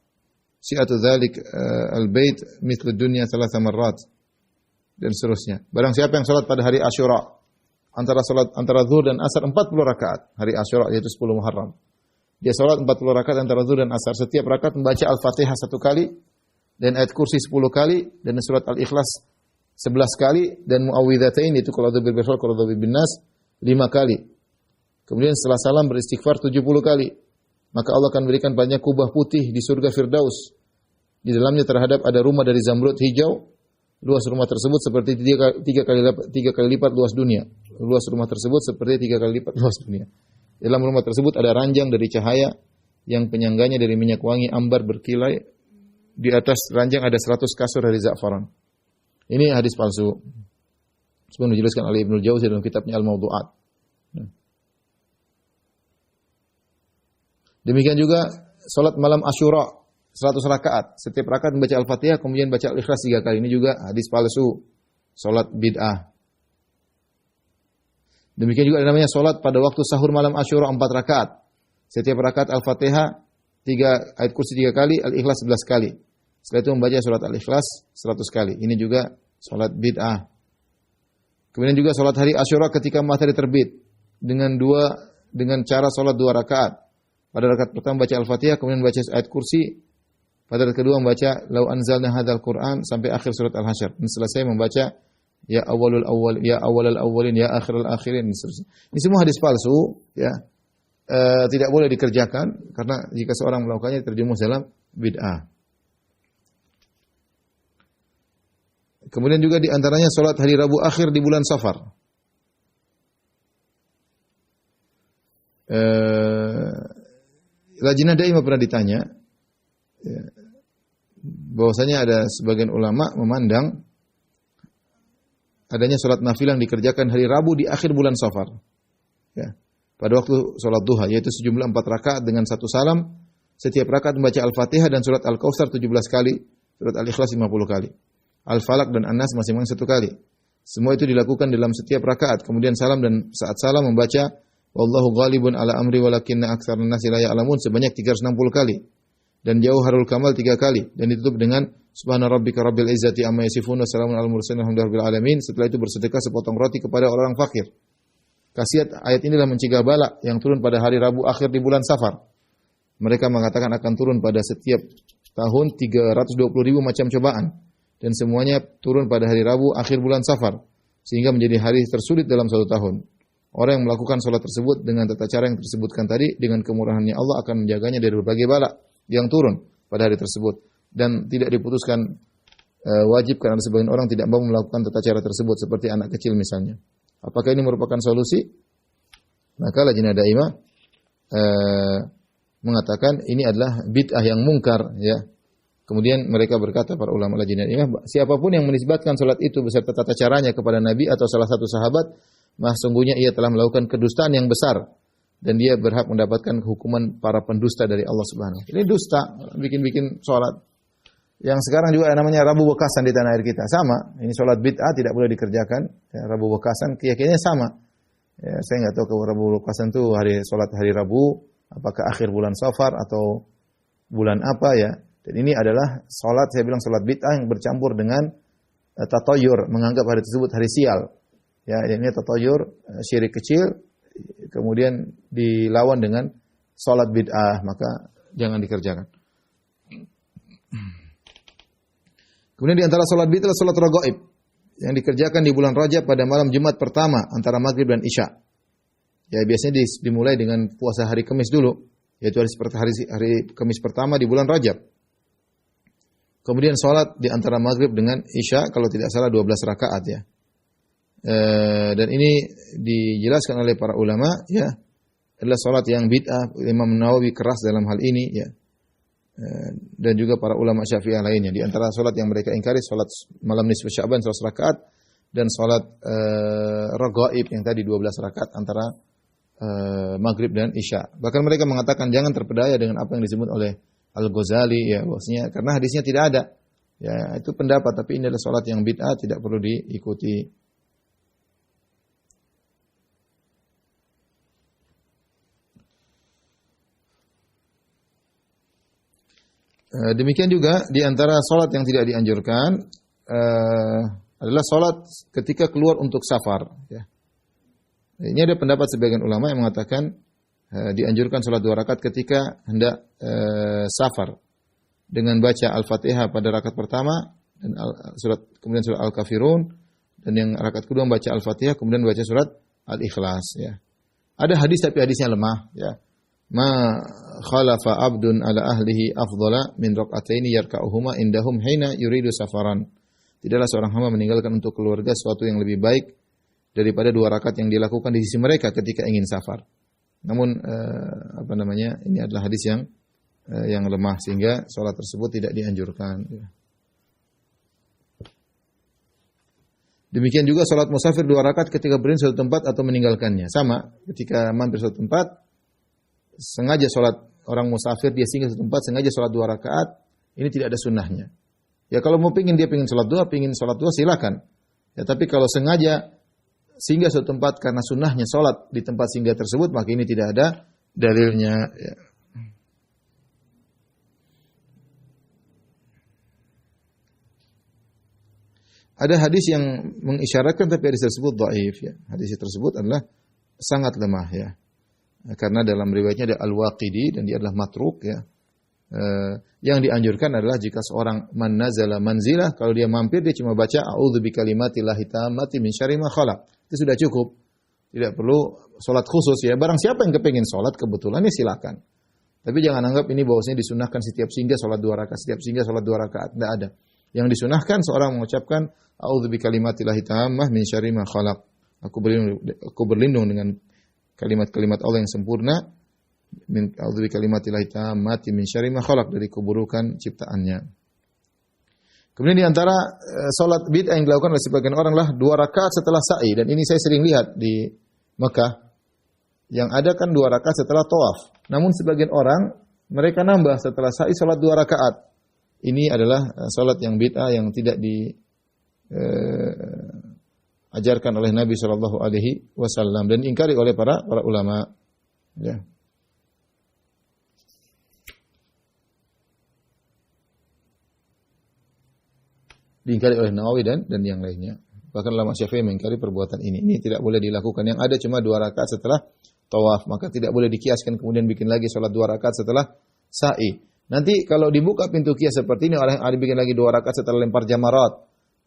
si'atu dzalik al-bait mithlu dunya 3 marrat. Dan seterusnya. Barang siapa yang salat pada hari Asyura antara zuhur dan asar 40 rakaat, hari Asyura yaitu 10 Muharram. Dia salat 40 rakaat antara zuhur dan asar, setiap rakaat membaca Al-Fatihah 1 kali dan ayat kursi 10 kali dan surat Al-Ikhlas 11 kali dan muawwidzatain itu qul a'udzu birabbil falaq, qul a'udzu birabbin nas 5 kali. Kemudian setelah salam beristighfar 70 kali. Maka Allah akan berikan padanya kubah putih di surga Firdaus. Di dalamnya terhadap ada rumah dari zamrud hijau. Luas rumah tersebut seperti 3 kali lipat luas dunia. Luas rumah tersebut seperti 3 kali lipat luas dunia. Dalam rumah tersebut ada ranjang dari cahaya yang penyangganya dari minyak wangi ambar berkilai. Di atas ranjang ada 100 kasur dari za'faran. Ini hadis palsu. Sebelum dijelaskan oleh Ibnu Jauzi dalam kitabnya Al-Mawdu'at. Demikian juga salat malam Asyura 100 rakaat. Setiap rakaat membaca Al-Fatihah kemudian baca Al-Ikhlas 3 kali. Ini juga hadis palsu. Salat bid'ah. Demikian juga ada namanya salat pada waktu sahur malam Asyura 4 rakaat. Setiap rakaat Al-Fatihah 3 ayat kursi 3 kali, Al-Ikhlas 11 kali. Setelah itu membaca surat Al-Ikhlas 100 kali. Ini juga salat bid'ah. Kemudian juga salat hari Asyura ketika matahari terbit dengan cara salat 2 rakaat. Pada rakaat pertama baca Al-Fatihah, kemudian baca ayat kursi. Pada rakaat kedua membaca lau anzalna hadzal Qur'an sampai akhir surat Al-Hasyr. Dan selesai membaca ya awwalul awwal, ya awwalul awwalin, ya akhirul akhirin. Ini semua hadis palsu, ya. Tidak boleh dikerjakan karena jika seorang melakukannya terjerumus dalam bid'ah. Kemudian juga di antaranya salat hari Rabu akhir di bulan Safar. Lajnah Daimah pernah ditanya, ya, bahwasanya ada sebagian ulama memandang adanya salat nafilah yang dikerjakan hari Rabu di akhir bulan Safar. Ya. pada waktu sholat duha, yaitu sejumlah 4 rakaat dengan 1 salam. Setiap rakaat membaca Al-Fatihah dan surat Al-Kautsar 17 kali, surat Al-Ikhlas 50 kali. Al-Falaq dan An-Nas masing-masing 1 kali. Semua itu dilakukan dalam setiap rakaat. Kemudian salam dan saat salam membaca Wallahu ghalibun ala amri walakinna aktsaran nasi la ya'lamun sebanyak 360 kali. Dan Jauharul Kamal 3 kali. Dan ditutup dengan Subhana rabbika rabbil izzati amma yasifun wa salamun alal mursalin walhamdulillahi rabbil alamin. Setelah itu bersedekah sepotong roti kepada orang fakir. Khasiat ayat inilah mencegah bala yang turun pada hari Rabu akhir di bulan Safar. Mereka mengatakan akan turun pada setiap tahun 320.000 macam cobaan. Dan semuanya turun pada hari Rabu akhir bulan Safar, sehingga menjadi hari tersulit dalam 1 tahun. Orang yang melakukan sholat tersebut dengan tata cara yang tersebutkan tadi, dengan kemurahannya Allah akan menjaganya dari berbagai bala yang turun pada hari tersebut. Dan tidak diputuskan wajib karena sebagian orang tidak mau melakukan tata cara tersebut, seperti anak kecil misalnya. Apakah ini merupakan solusi? Maka Lajnah Daimah mengatakan ini adalah bid'ah yang mungkar, ya. Kemudian mereka berkata, para ulama Lajnah Daimah, siapapun yang menisbatkan salat itu beserta tata caranya kepada Nabi atau salah satu sahabat, maka sungguhnya ia telah melakukan kedustaan yang besar dan dia berhak mendapatkan hukuman para pendusta dari Allah Subhanahu wa taala. Ini dusta, bikin-bikin salat. Yang sekarang juga namanya Rabu Bekasan di tanah air kita, sama. Ini salat bid'ah, tidak boleh dikerjakan. Ya, Rabu Bekasan keyakinannya sama. Ya, saya enggak tahu kalau Rabu Bekasan itu salat hari Rabu, apakah akhir bulan Safar atau bulan apa ya. Dan ini adalah salat, saya bilang salat bid'ah yang bercampur dengan tatayur, menganggap hari tersebut hari sial. Ya, ini tatayur, syirik kecil, kemudian dilawan dengan salat bid'ah, maka jangan dikerjakan. Kemudian di antara salat bid'ah adalah salat raghaib yang dikerjakan di bulan Rajab pada malam Jumat pertama antara maghrib dan isya. Ya, biasanya dimulai dengan puasa hari Kamis dulu, yaitu hari Kamis pertama di bulan Rajab. Kemudian salat di antara maghrib dengan isya, kalau tidak salah 12 rakaat ya. Dan ini dijelaskan oleh para ulama, ya, adalah salat yang bid'ah. Imam Nawawi keras dalam hal ini, ya. Dan juga para ulama Syafi'iyah lainnya. Di antara salat yang mereka ingkari salat malam nisfu Sya'ban 100 rakaat dan salat raghaib yang tadi 12 rakaat antara maghrib dan isya. Bahkan mereka mengatakan jangan terpedaya dengan apa yang disebut oleh Al-Ghazali, ya, bahwasanya karena hadisnya tidak ada. Ya, itu pendapat, tapi ini adalah salat yang bid'ah, tidak perlu diikuti. Demikian juga di antara salat yang tidak dianjurkan adalah salat ketika keluar untuk safar, ya. Ini ada pendapat sebagian ulama yang mengatakan dianjurkan salat 2 rakaat ketika hendak safar dengan baca Al-Fatihah pada rakaat pertama dan kemudian surat Al-Kafirun, dan yang rakaat kedua membaca Al-Fatihah kemudian baca surat Al-Ikhlas, ya. Ada hadis tapi hadisnya lemah, ya. Ma khalafa abdun ala ahlihi afdhala min rak'ataini yarka'uhuma indahum hina yuridu safaran. Tidaklah seorang hamba meninggalkan untuk keluarga sesuatu yang lebih baik daripada 2 rakaat yang dilakukan di sisi mereka ketika ingin safar. Namun ini adalah hadis yang lemah sehingga salat tersebut tidak dianjurkan. Demikian juga salat musafir 2 rakaat ketika berhenti suatu tempat atau meninggalkannya. Sama, ketika mampir suatu tempat, sengaja salat orang musafir, dia singgah suatu tempat, sengaja salat 2 rakaat, ini tidak ada sunnahnya. Ya kalau dia pingin salat 2 silakan. Ya tapi kalau sengaja singgah suatu tempat karena sunnahnya salat di tempat singgah tersebut, maka ini tidak ada dalilnya, ya. Ada hadis yang mengisyaratkan tapi hadis tersebut dhaif, ya. Hadis tersebut adalah sangat lemah, ya. Karena dalam riwayatnya ada Al-Waqidi dan dia adalah matruk, ya. Yang dianjurkan adalah jika seorang man nazala manzilah, kalau dia mampir dia cuma baca a'udzu bikalimatillahi tammati min syarri ma khalaq. Itu sudah cukup. Tidak perlu salat khusus, ya. Barang siapa yang kepingin salat kebetulan ya silakan. Tapi jangan anggap ini bahwasanya disunahkan setiap singgah salat 2 rakaat, setiap singgah salat 2 rakaat. Tidak ada. Yang disunahkan seorang mengucapkan a'udzu bikalimatillahi tammah min syarri ma khalaq. Aku berlindung dengan kalimat-kalimat Allah yang sempurna, min a'udzu bikalimatillahi tammati min syarri ma khalaq, dari keburukan ciptaannya. Kemudian di antara salat bid'ah yang dilakukan oleh sebagian orang lah 2 rakaat setelah sa'i, dan ini saya sering lihat di Mekah. Yang ada kan 2 rakaat setelah tawaf. Namun sebagian orang mereka nambah setelah sa'i salat 2 rakaat. Ini adalah salat yang bid'ah yang tidak diajarkan oleh Nabi sallallahu alaihi wasallam dan ingkari oleh para ulama. Ya. Diingkari oleh Nawawi dan yang lainnya. Bahkan ulama Syafi'i mengingkari perbuatan ini. Ini tidak boleh dilakukan. Yang ada cuma 2 rakaat setelah tawaf. Maka tidak boleh dikiaskan kemudian bikin lagi salat 2 rakaat setelah sa'i. Nanti kalau dibuka pintu kias seperti ini, orang ada bikin lagi 2 rakaat setelah lempar jamarat.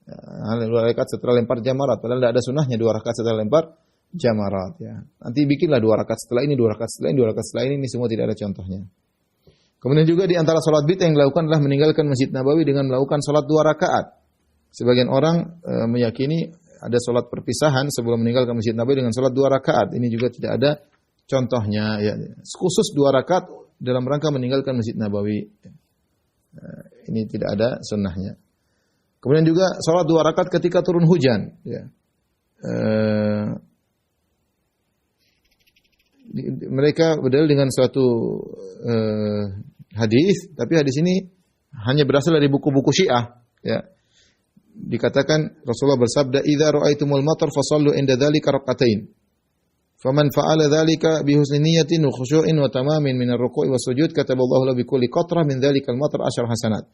2 rakaat setelah lempar jamarat. Padahal tidak ada sunnahnya 2 rakaat setelah lempar jamarat. Ya. Nanti bikinlah 2 rakaat setelah ini, 2 rakaat setelah ini, 2 rakaat setelah ini. Ini semua tidak ada contohnya. Kemudian juga di antara salat bid'ah yang dilakukan adalah meninggalkan Masjid Nabawi dengan melakukan salat 2 rakaat. Sebagian orang meyakini ada salat perpisahan sebelum meninggalkan Masjid Nabawi dengan salat 2 rakaat. Ini juga tidak ada contohnya. Ya. Khusus 2 rakaat dalam rangka meninggalkan Masjid Nabawi. Ini tidak ada sunnahnya. Kemudian juga salat 2 rakaat ketika turun hujan. Ya. Mereka berdalil dengan suatu hadis, tapi hadis ini hanya berasal dari buku-buku Syiah. Ya. Dikatakan Rasulullah bersabda, "Idza ra'aitumul matar fasallu inda dzalika rak'atain." Faman fa'ala dzalika bi husni niyyatin wa khusyu'in wa tamamin min ar-ruku'i was sujud kataballahu lahu bi kulli qatrah min dzalikal matar 10 hasanat.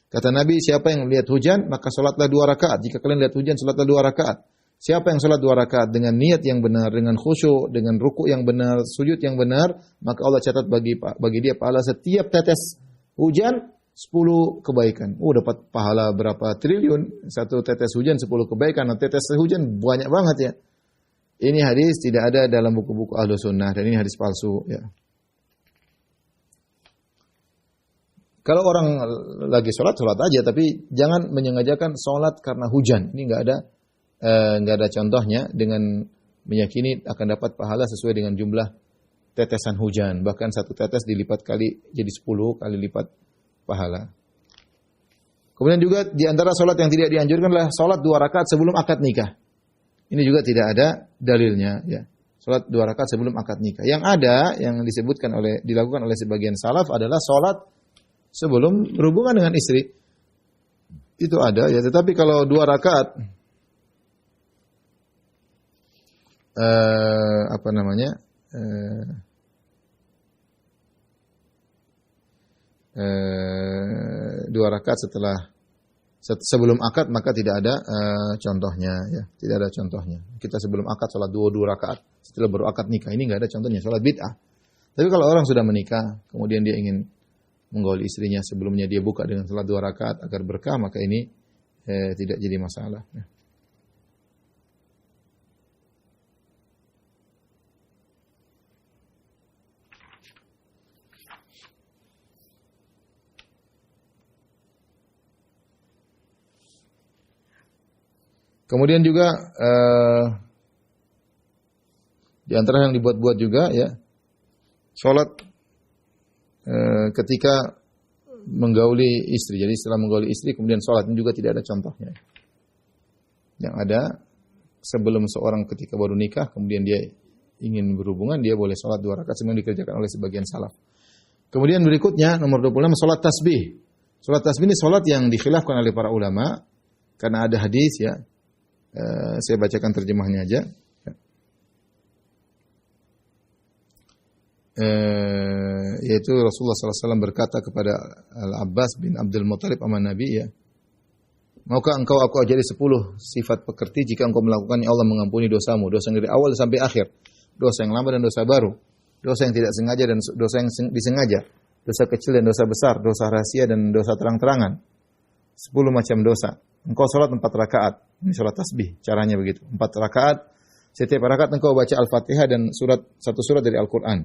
Kata Nabi, siapa yang melihat hujan maka salatlah 2 rakaat. Jika kalian lihat hujan salatlah 2 rakaat. Siapa yang salat 2 rakaat dengan niat yang benar, dengan khusyuk, dengan ruku' yang benar, sujud yang benar, maka Allah catat bagi dia pahala setiap tetes hujan 10 kebaikan. Dapat pahala berapa triliun. 1 tetes hujan 10 kebaikan. Nah, tetes hujan banyak banget ya. Ini hadis tidak ada dalam buku-buku Ahlus Sunnah dan ini hadis palsu. Ya. Kalau orang lagi sholat aja, tapi jangan menyengajakan sholat karena hujan. Ini nggak ada contohnya dengan meyakini akan dapat pahala sesuai dengan jumlah tetesan hujan. Bahkan 1 tetes dilipat kali jadi 10 kali lipat pahala. Kemudian juga di antara sholat yang tidak dianjurkan adalah sholat 2 rakaat sebelum akad nikah. Ini juga tidak ada dalilnya, ya. Salat 2 rakaat sebelum akad nikah. Yang ada, yang dilakukan oleh sebagian salaf adalah salat sebelum berhubungan dengan istri. Itu ada, ya. Tetapi kalau 2 rakaat, apa namanya? 2 rakaat sebelum akad maka tidak ada contohnya, ya. Tidak ada contohnya. Kita sebelum akad salat 2 rakaat, setelah baru akad nikah, ini enggak ada contohnya, salat bid'ah. Tapi kalau orang sudah menikah, kemudian dia ingin menggauli istrinya, sebelumnya dia buka dengan salat 2 rakaat agar berkah, maka ini tidak jadi masalah. Ya. Kemudian juga di antara yang dibuat-buat juga, ya, sholat ketika menggauli istri. Jadi setelah menggauli istri kemudian sholat, ini juga tidak ada contohnya. Yang ada sebelum seorang ketika baru nikah kemudian dia ingin berhubungan, dia boleh sholat 2 rakaat sebagaimana dikerjakan oleh sebagian salaf. Kemudian berikutnya nomor 26 sholat tasbih. Sholat tasbih ini sholat yang dikhilafkan oleh para ulama karena ada hadis, ya. Saya bacakan terjemahnya aja. Yaitu Rasulullah SAW berkata kepada Al-Abbas bin Abdul Muttalib aman Nabi, ya, maukah engkau aku ajari 10 sifat pekerti, jika engkau melakukannya Allah mengampuni dosamu, dosa dari awal sampai akhir, dosa yang lama dan dosa baru, dosa yang tidak sengaja dan dosa yang disengaja, dosa kecil dan dosa besar, dosa rahasia dan dosa terang-terangan, 10 macam dosa. Engkau sholat 4 rakaat. Ini sholat tasbih. Caranya begitu. 4 rakaat. Setiap rakaat engkau baca Al-Fatihah dan satu surat dari Al-Quran.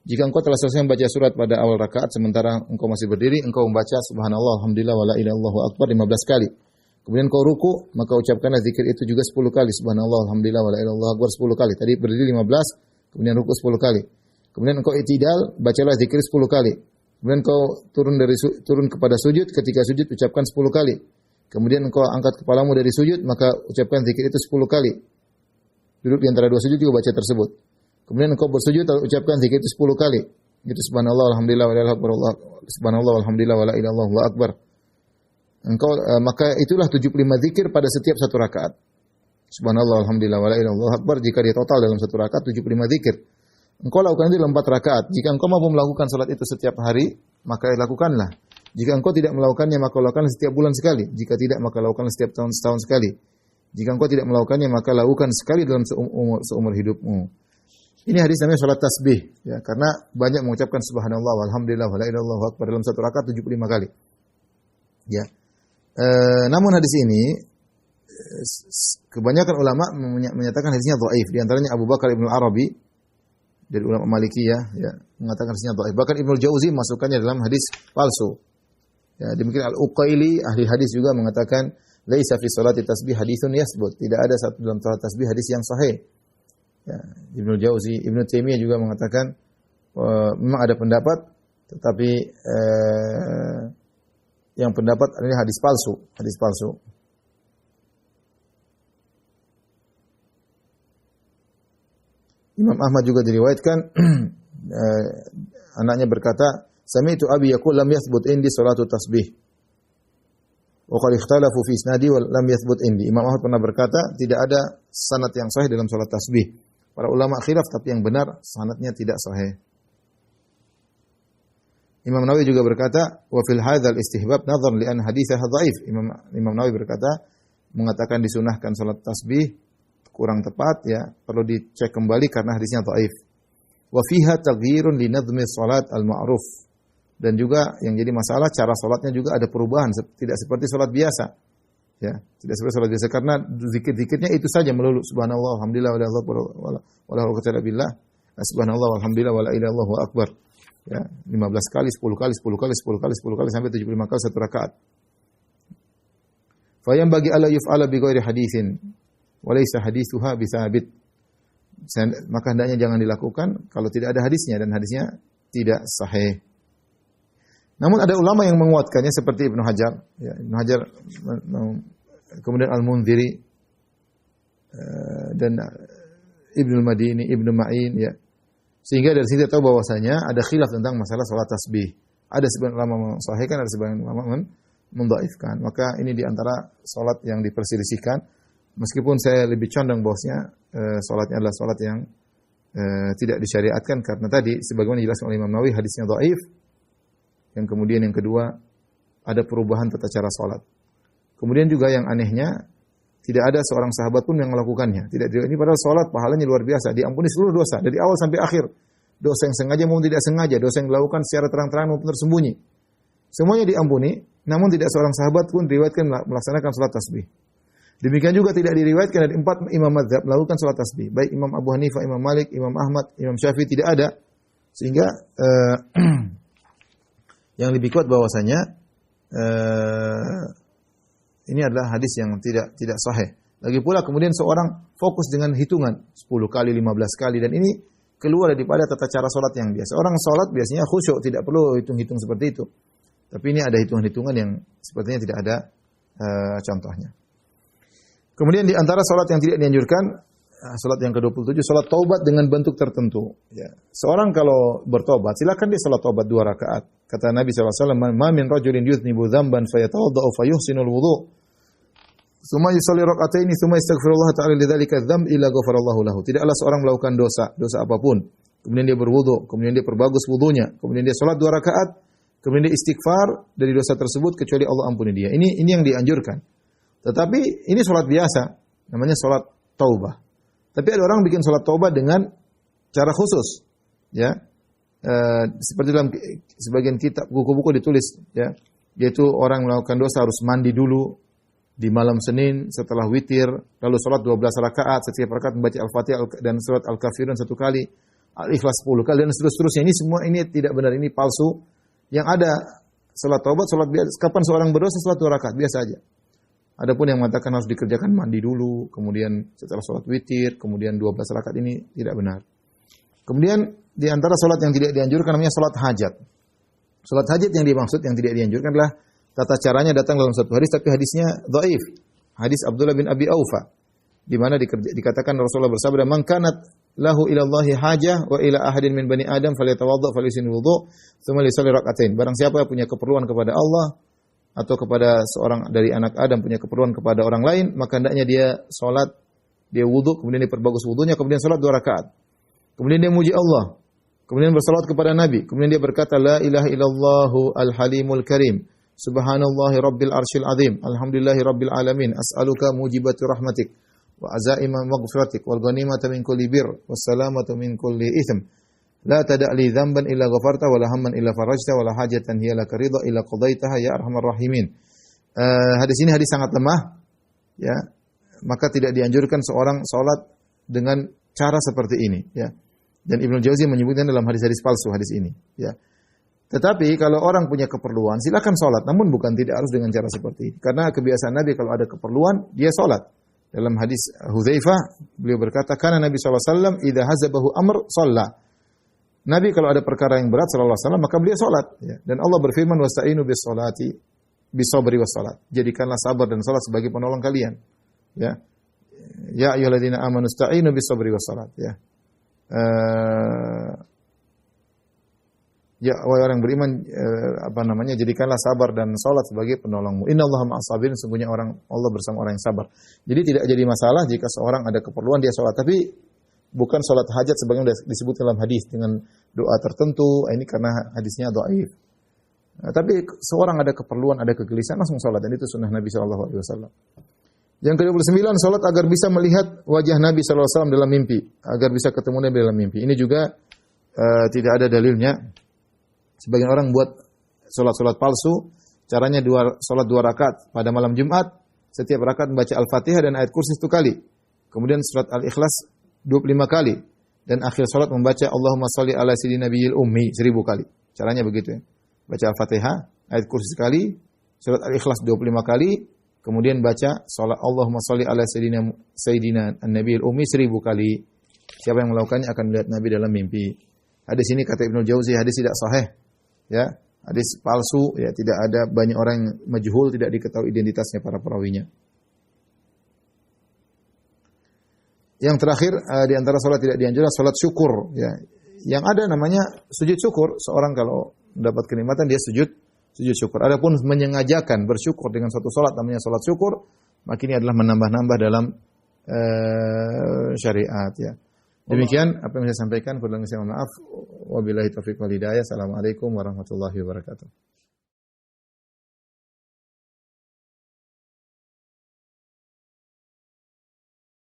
Jika engkau telah selesai membaca surat pada awal rakaat, sementara engkau masih berdiri, engkau membaca Subhanallah, Alhamdulillah, wa la ilaha illallah akbar 15 kali. Kemudian engkau ruku, maka ucapkanlah zikir itu juga 10 kali. Subhanallah, Alhamdulillah, wa la ilaha illallah akbar 10 kali. Tadi berdiri 15, kemudian ruku 10 kali. Kemudian engkau i'tidal, bacalah zikir 10 kali. Kemudian engkau turun kepada sujud, ketika sujud ucapkan 10 kali. Kemudian engkau angkat kepalamu dari sujud, maka ucapkan zikir itu 10 kali. Duduk di antara 2 sujud juga baca tersebut. Kemudian engkau bersujud lalu ucapkan zikir itu 10 kali. Itu subhanallah alhamdulillah wa la ilaha illallah, subhanallah alhamdulillah wa la ilaha illallah, Allahu akbar. Engkau maka itulah 75 zikir pada setiap satu rakaat. Subhanallah alhamdulillah wa la ilaha illallah, Allahu akbar, jika dia total dalam satu rakaat 75 zikir. Engkau lakukan itu dalam 4 rakaat. Jika engkau mampu melakukan salat itu setiap hari, maka lakukanlah. Jika engkau tidak melakukannya, maka lakukanlah setiap bulan sekali. Jika tidak, maka lakukanlah setiap setahun sekali. Jika engkau tidak melakukannya, maka lakukan sekali dalam seumur hidupmu. Ini hadis namanya salat tasbih, ya, karena banyak mengucapkan subhanallah walhamdulillah wa la ilaha illallah akbar dalam satu rakaat 75 kali. Ya. Namun hadis ini kebanyakan ulama menyatakan hadisnya dhaif. Di antaranya Abu Bakar Ibnu Arabi dari ulama Malikiyah, ya, mengatakan hadisnya dhaif. Bahkan Ibnu Jauzi masukkannya dalam hadis palsu. Ya, demikian Al-Uqaili ahli hadis juga mengatakan laisa fi sholati tasbih haditsun yasbut. Tidak ada satu dalam salat tasbih hadis yang sahih. Ya, Ibnu Jauzi, Ibnu Taimiyah juga mengatakan memang ada pendapat, tetapi yang pendapat ini hadis palsu, Imam Ahmad juga diriwayatkan anaknya berkata, "Sami'tu abi yaqul lam yathbut indi salatu tasbih." Wa qad ikhtalafu fi isnadi wa lam yathbut indi. Imam Ahmad pernah berkata, tidak ada sanad yang sahih dalam salat tasbih. Para ulama khilaf, tapi yang benar sanadnya tidak sahih. Imam Nawawi juga berkata, wa fil hadzal istihbab nadhar li an haditsah dhaif. Imam Nawawi berkata, mengatakan disunahkan salat tasbih kurang tepat, ya, perlu dicek kembali karena hadisnya dhaif. Wa fiha taghyirun li nadhmi salat al-ma'ruf. Dan juga yang jadi masalah cara salatnya juga ada perubahan, tidak seperti salat biasa. Ya, tidak seperti salat biasa karena zikir-zikirnya itu saja melulu subhanallah alhamdulillah wa la ilaha illallah, subhanallah walhamdulillah wa la ilaha illallah, Allahu akbar. Ya, 15 kali, 10 kali, 10 kali, 10 kali, 10 kali sampai 75 kali satu rakaat. Fa yang bagi alla yuf'ala bi ghairi haditsin wa laysa hadithuha bi tsabit. Maka hendaknya jangan dilakukan kalau tidak ada hadisnya dan hadisnya tidak sahih. Namun ada ulama yang menguatkannya seperti Ibnu Hajar, ya, Ibnu Hajar, kemudian Al-Munziri dan Ibnu Madini, Ibnu Ma'in, ya. Sehingga dari sini kita tahu bahwasanya ada khilaf tentang masalah salat tasbih. Ada sebagian ulama mensahihkan, ada sebagian ulama mendhaifkan. Maka ini di antara salat yang diperselisihkan. Meskipun saya lebih condong bahwasanya salatnya adalah salat yang tidak disyariatkan karena tadi sebagaimana dijelaskan oleh Imam Nawawi hadisnya dhaif. Yang kemudian yang kedua ada perubahan tata cara salat. Kemudian juga yang anehnya tidak ada seorang sahabat pun yang melakukannya. Ini padahal salat pahalanya luar biasa, diampuni seluruh dosa dari awal sampai akhir. Dosa yang sengaja maupun tidak sengaja, dosa yang dilakukan secara terang-terangan maupun tersembunyi. Semuanya diampuni, namun tidak seorang sahabat pun diriwayatkan melaksanakan salat tasbih. Demikian juga tidak diriwayatkan dari 4 imam mazhab melakukan salat tasbih. Baik Imam Abu Hanifah, Imam Malik, Imam Ahmad, Imam Syafi'i tidak ada. Sehingga yang lebih kuat bahwasanya ini adalah hadis yang tidak sahih. Lagi pula kemudian seorang fokus dengan hitungan 10 kali, 15 kali dan ini keluar daripada tata cara salat yang biasa. Orang salat biasanya khusyuk, tidak perlu hitung-hitung seperti itu. Tapi ini ada hitungan-hitungan yang sepertinya tidak ada contohnya. Kemudian di antara salat yang tidak dianjurkan, salat yang ke-27, salat taubat dengan bentuk tertentu. Ya. Seorang kalau bertobat, silakan dia salat taubat 2 rakaat. Kata Nabi SAW, "Ma min rajulin yudhnibu dzamban fayatawaddau fayuhsinul wudu'. Tsumma yusalli rak'ataini tsumma yastaghfirullah ta'ala lidzalika dzamb illa ghafarallahu lahu." Tidaklah seorang melakukan dosa apapun, kemudian dia berwudu, kemudian dia perbagus wudunya, kemudian dia salat 2 rakaat, kemudian dia istighfar dari dosa tersebut kecuali Allah ampuni dia. Ini yang dianjurkan. Tetapi ini salat biasa, namanya salat taubah. Tapi ada orang bikin salat taubah dengan cara khusus, ya. Seperti dalam sebagian kitab buku-buku ditulis, ya, yaitu orang melakukan dosa harus mandi dulu di malam Senin setelah witir, lalu salat 12 rakaat, setiap rakaat membaca Al-Fatihah dan surat Al-Kafirun 1 kali, Al-Ikhlas 10 kali dan seterusnya. Ini semua ini tidak benar, ini palsu. Yang ada salat taubat, salat biasa. Kapan seorang berdosa salat 2 rakaat biasa aja. Adapun yang mengatakan harus dikerjakan mandi dulu, kemudian setelah salat witir, kemudian 12 rakaat, ini tidak benar. Kemudian di antara salat yang tidak dianjurkan namanya salat hajat. Salat hajat yang dimaksud yang tidak dianjurkan adalah tata caranya datang dalam satu hadis tapi hadisnya dhaif. Hadis Abdullah bin Abi Aufa di mana dikatakan Rasulullah bersabda, "Man kanat lahu ila Allahi hajah wa ila ahadin min bani Adam falyatawadda falyusin wudu tsumma lisalli rak'atain. Barang siapa yang punya keperluan kepada Allah atau kepada seorang dari anak Adam punya keperluan kepada orang lain, maka hendaknya dia salat, dia wudu, kemudian dia perbagus wudunya, kemudian salat 2 rakaat. Kemudian dia muji Allah, kemudian bersalawat kepada Nabi, kemudian dia berkata la ilaha illallahu al-halimul karim, subhanallahi rabbil arsyil azim, alhamdulillahi rabbil alamin, as'aluka mujibati rahmatik wa azaima maghfiratik wal ghanimata min kulli bir was salamata min kulli itsm. La tada' li dzamban illa ghafarta wa la hamman illa farajta wa la hajatan hiya laka ridha illa qadaitaha ya arhamar rahimin. Hadis ini hadis sangat lemah, ya. Maka tidak dianjurkan seorang salat dengan cara seperti ini, ya. Dan Ibnu Jauzi menyebutkan dalam hadis-hadis palsu hadis ini, ya. Tetapi kalau orang punya keperluan, silakan salat, namun bukan tidak harus dengan cara seperti ini. Karena kebiasaan Nabi kalau ada keperluan, dia salat. Dalam hadis Hudzaifah, beliau berkata, "Kana Nabi sallallahu alaihi wasallam idza hazabahu amr shalla." Nabi kalau ada perkara yang berat sallallahu alaihi wasallam, maka beliau salat, ya. Dan Allah berfirman, "Wasta'inu bis-sholati bis-sabri was-salat." Jadikanlah sabar dan salat sebagai penolong kalian, ya. Ya ayyuhalladzina amanu ista'inu bis-sabri was-salat, ya. Ya, wahai orang beriman, jadikanlah sabar dan salat sebagai penolongmu. Innallaha ma'as sabirin, sesungguhnya Allah bersama orang yang sabar. Jadi tidak jadi masalah jika seorang ada keperluan dia salat, tapi bukan salat hajat sebagaimana disebut dalam hadis dengan doa tertentu. Ini karena hadisnya dhaif. Tapi seorang ada keperluan, ada kegelisahan, langsung salat, dan itu sunnah Nabi sallallahu alaihi wasallam. Yang ke-29, salat agar bisa melihat wajah Nabi sallallahu alaihi wasallam dalam mimpi, agar bisa ketemu Nabi dalam mimpi. Ini juga tidak ada dalilnya. Sebagian orang buat salat-salat palsu, caranya salat 2 rakaat pada malam Jumat, setiap rakaat membaca Al-Fatihah dan ayat kursi 1 kali. Kemudian surat Al-Ikhlas 25 kali, dan akhir salat membaca Allahumma shalli ala sayyidina nabiyil ummi 1000 kali. Caranya begitu, ya. Baca Al-Fatihah, ayat kursi sekali, surat Al-Ikhlas 25 kali, kemudian baca salat Allahumma shalli ala sayyidina nabiyil ummi 1000 kali. Siapa yang melakukannya akan melihat Nabi dalam mimpi. Hadis ini kata Ibnu Jauzi hadis tidak sahih, ya. Hadis palsu, ya, tidak ada, banyak orang yang majhul, tidak diketahui identitasnya para perawinya. Yang terakhir di antara salat tidak dianjurkan salat syukur, ya. Yang ada namanya sujud syukur. Seorang kalau mendapat kenikmatan dia sujud syukur. Adapun menyengajakan bersyukur dengan suatu salat namanya salat syukur, maka ini adalah menambah-nambah dalam syariat, ya. Demikian apa yang saya sampaikan, kurang lebih saya mohon maaf. Wabillahi taufiq wal hidayah. Assalamualaikum warahmatullahi wabarakatuh.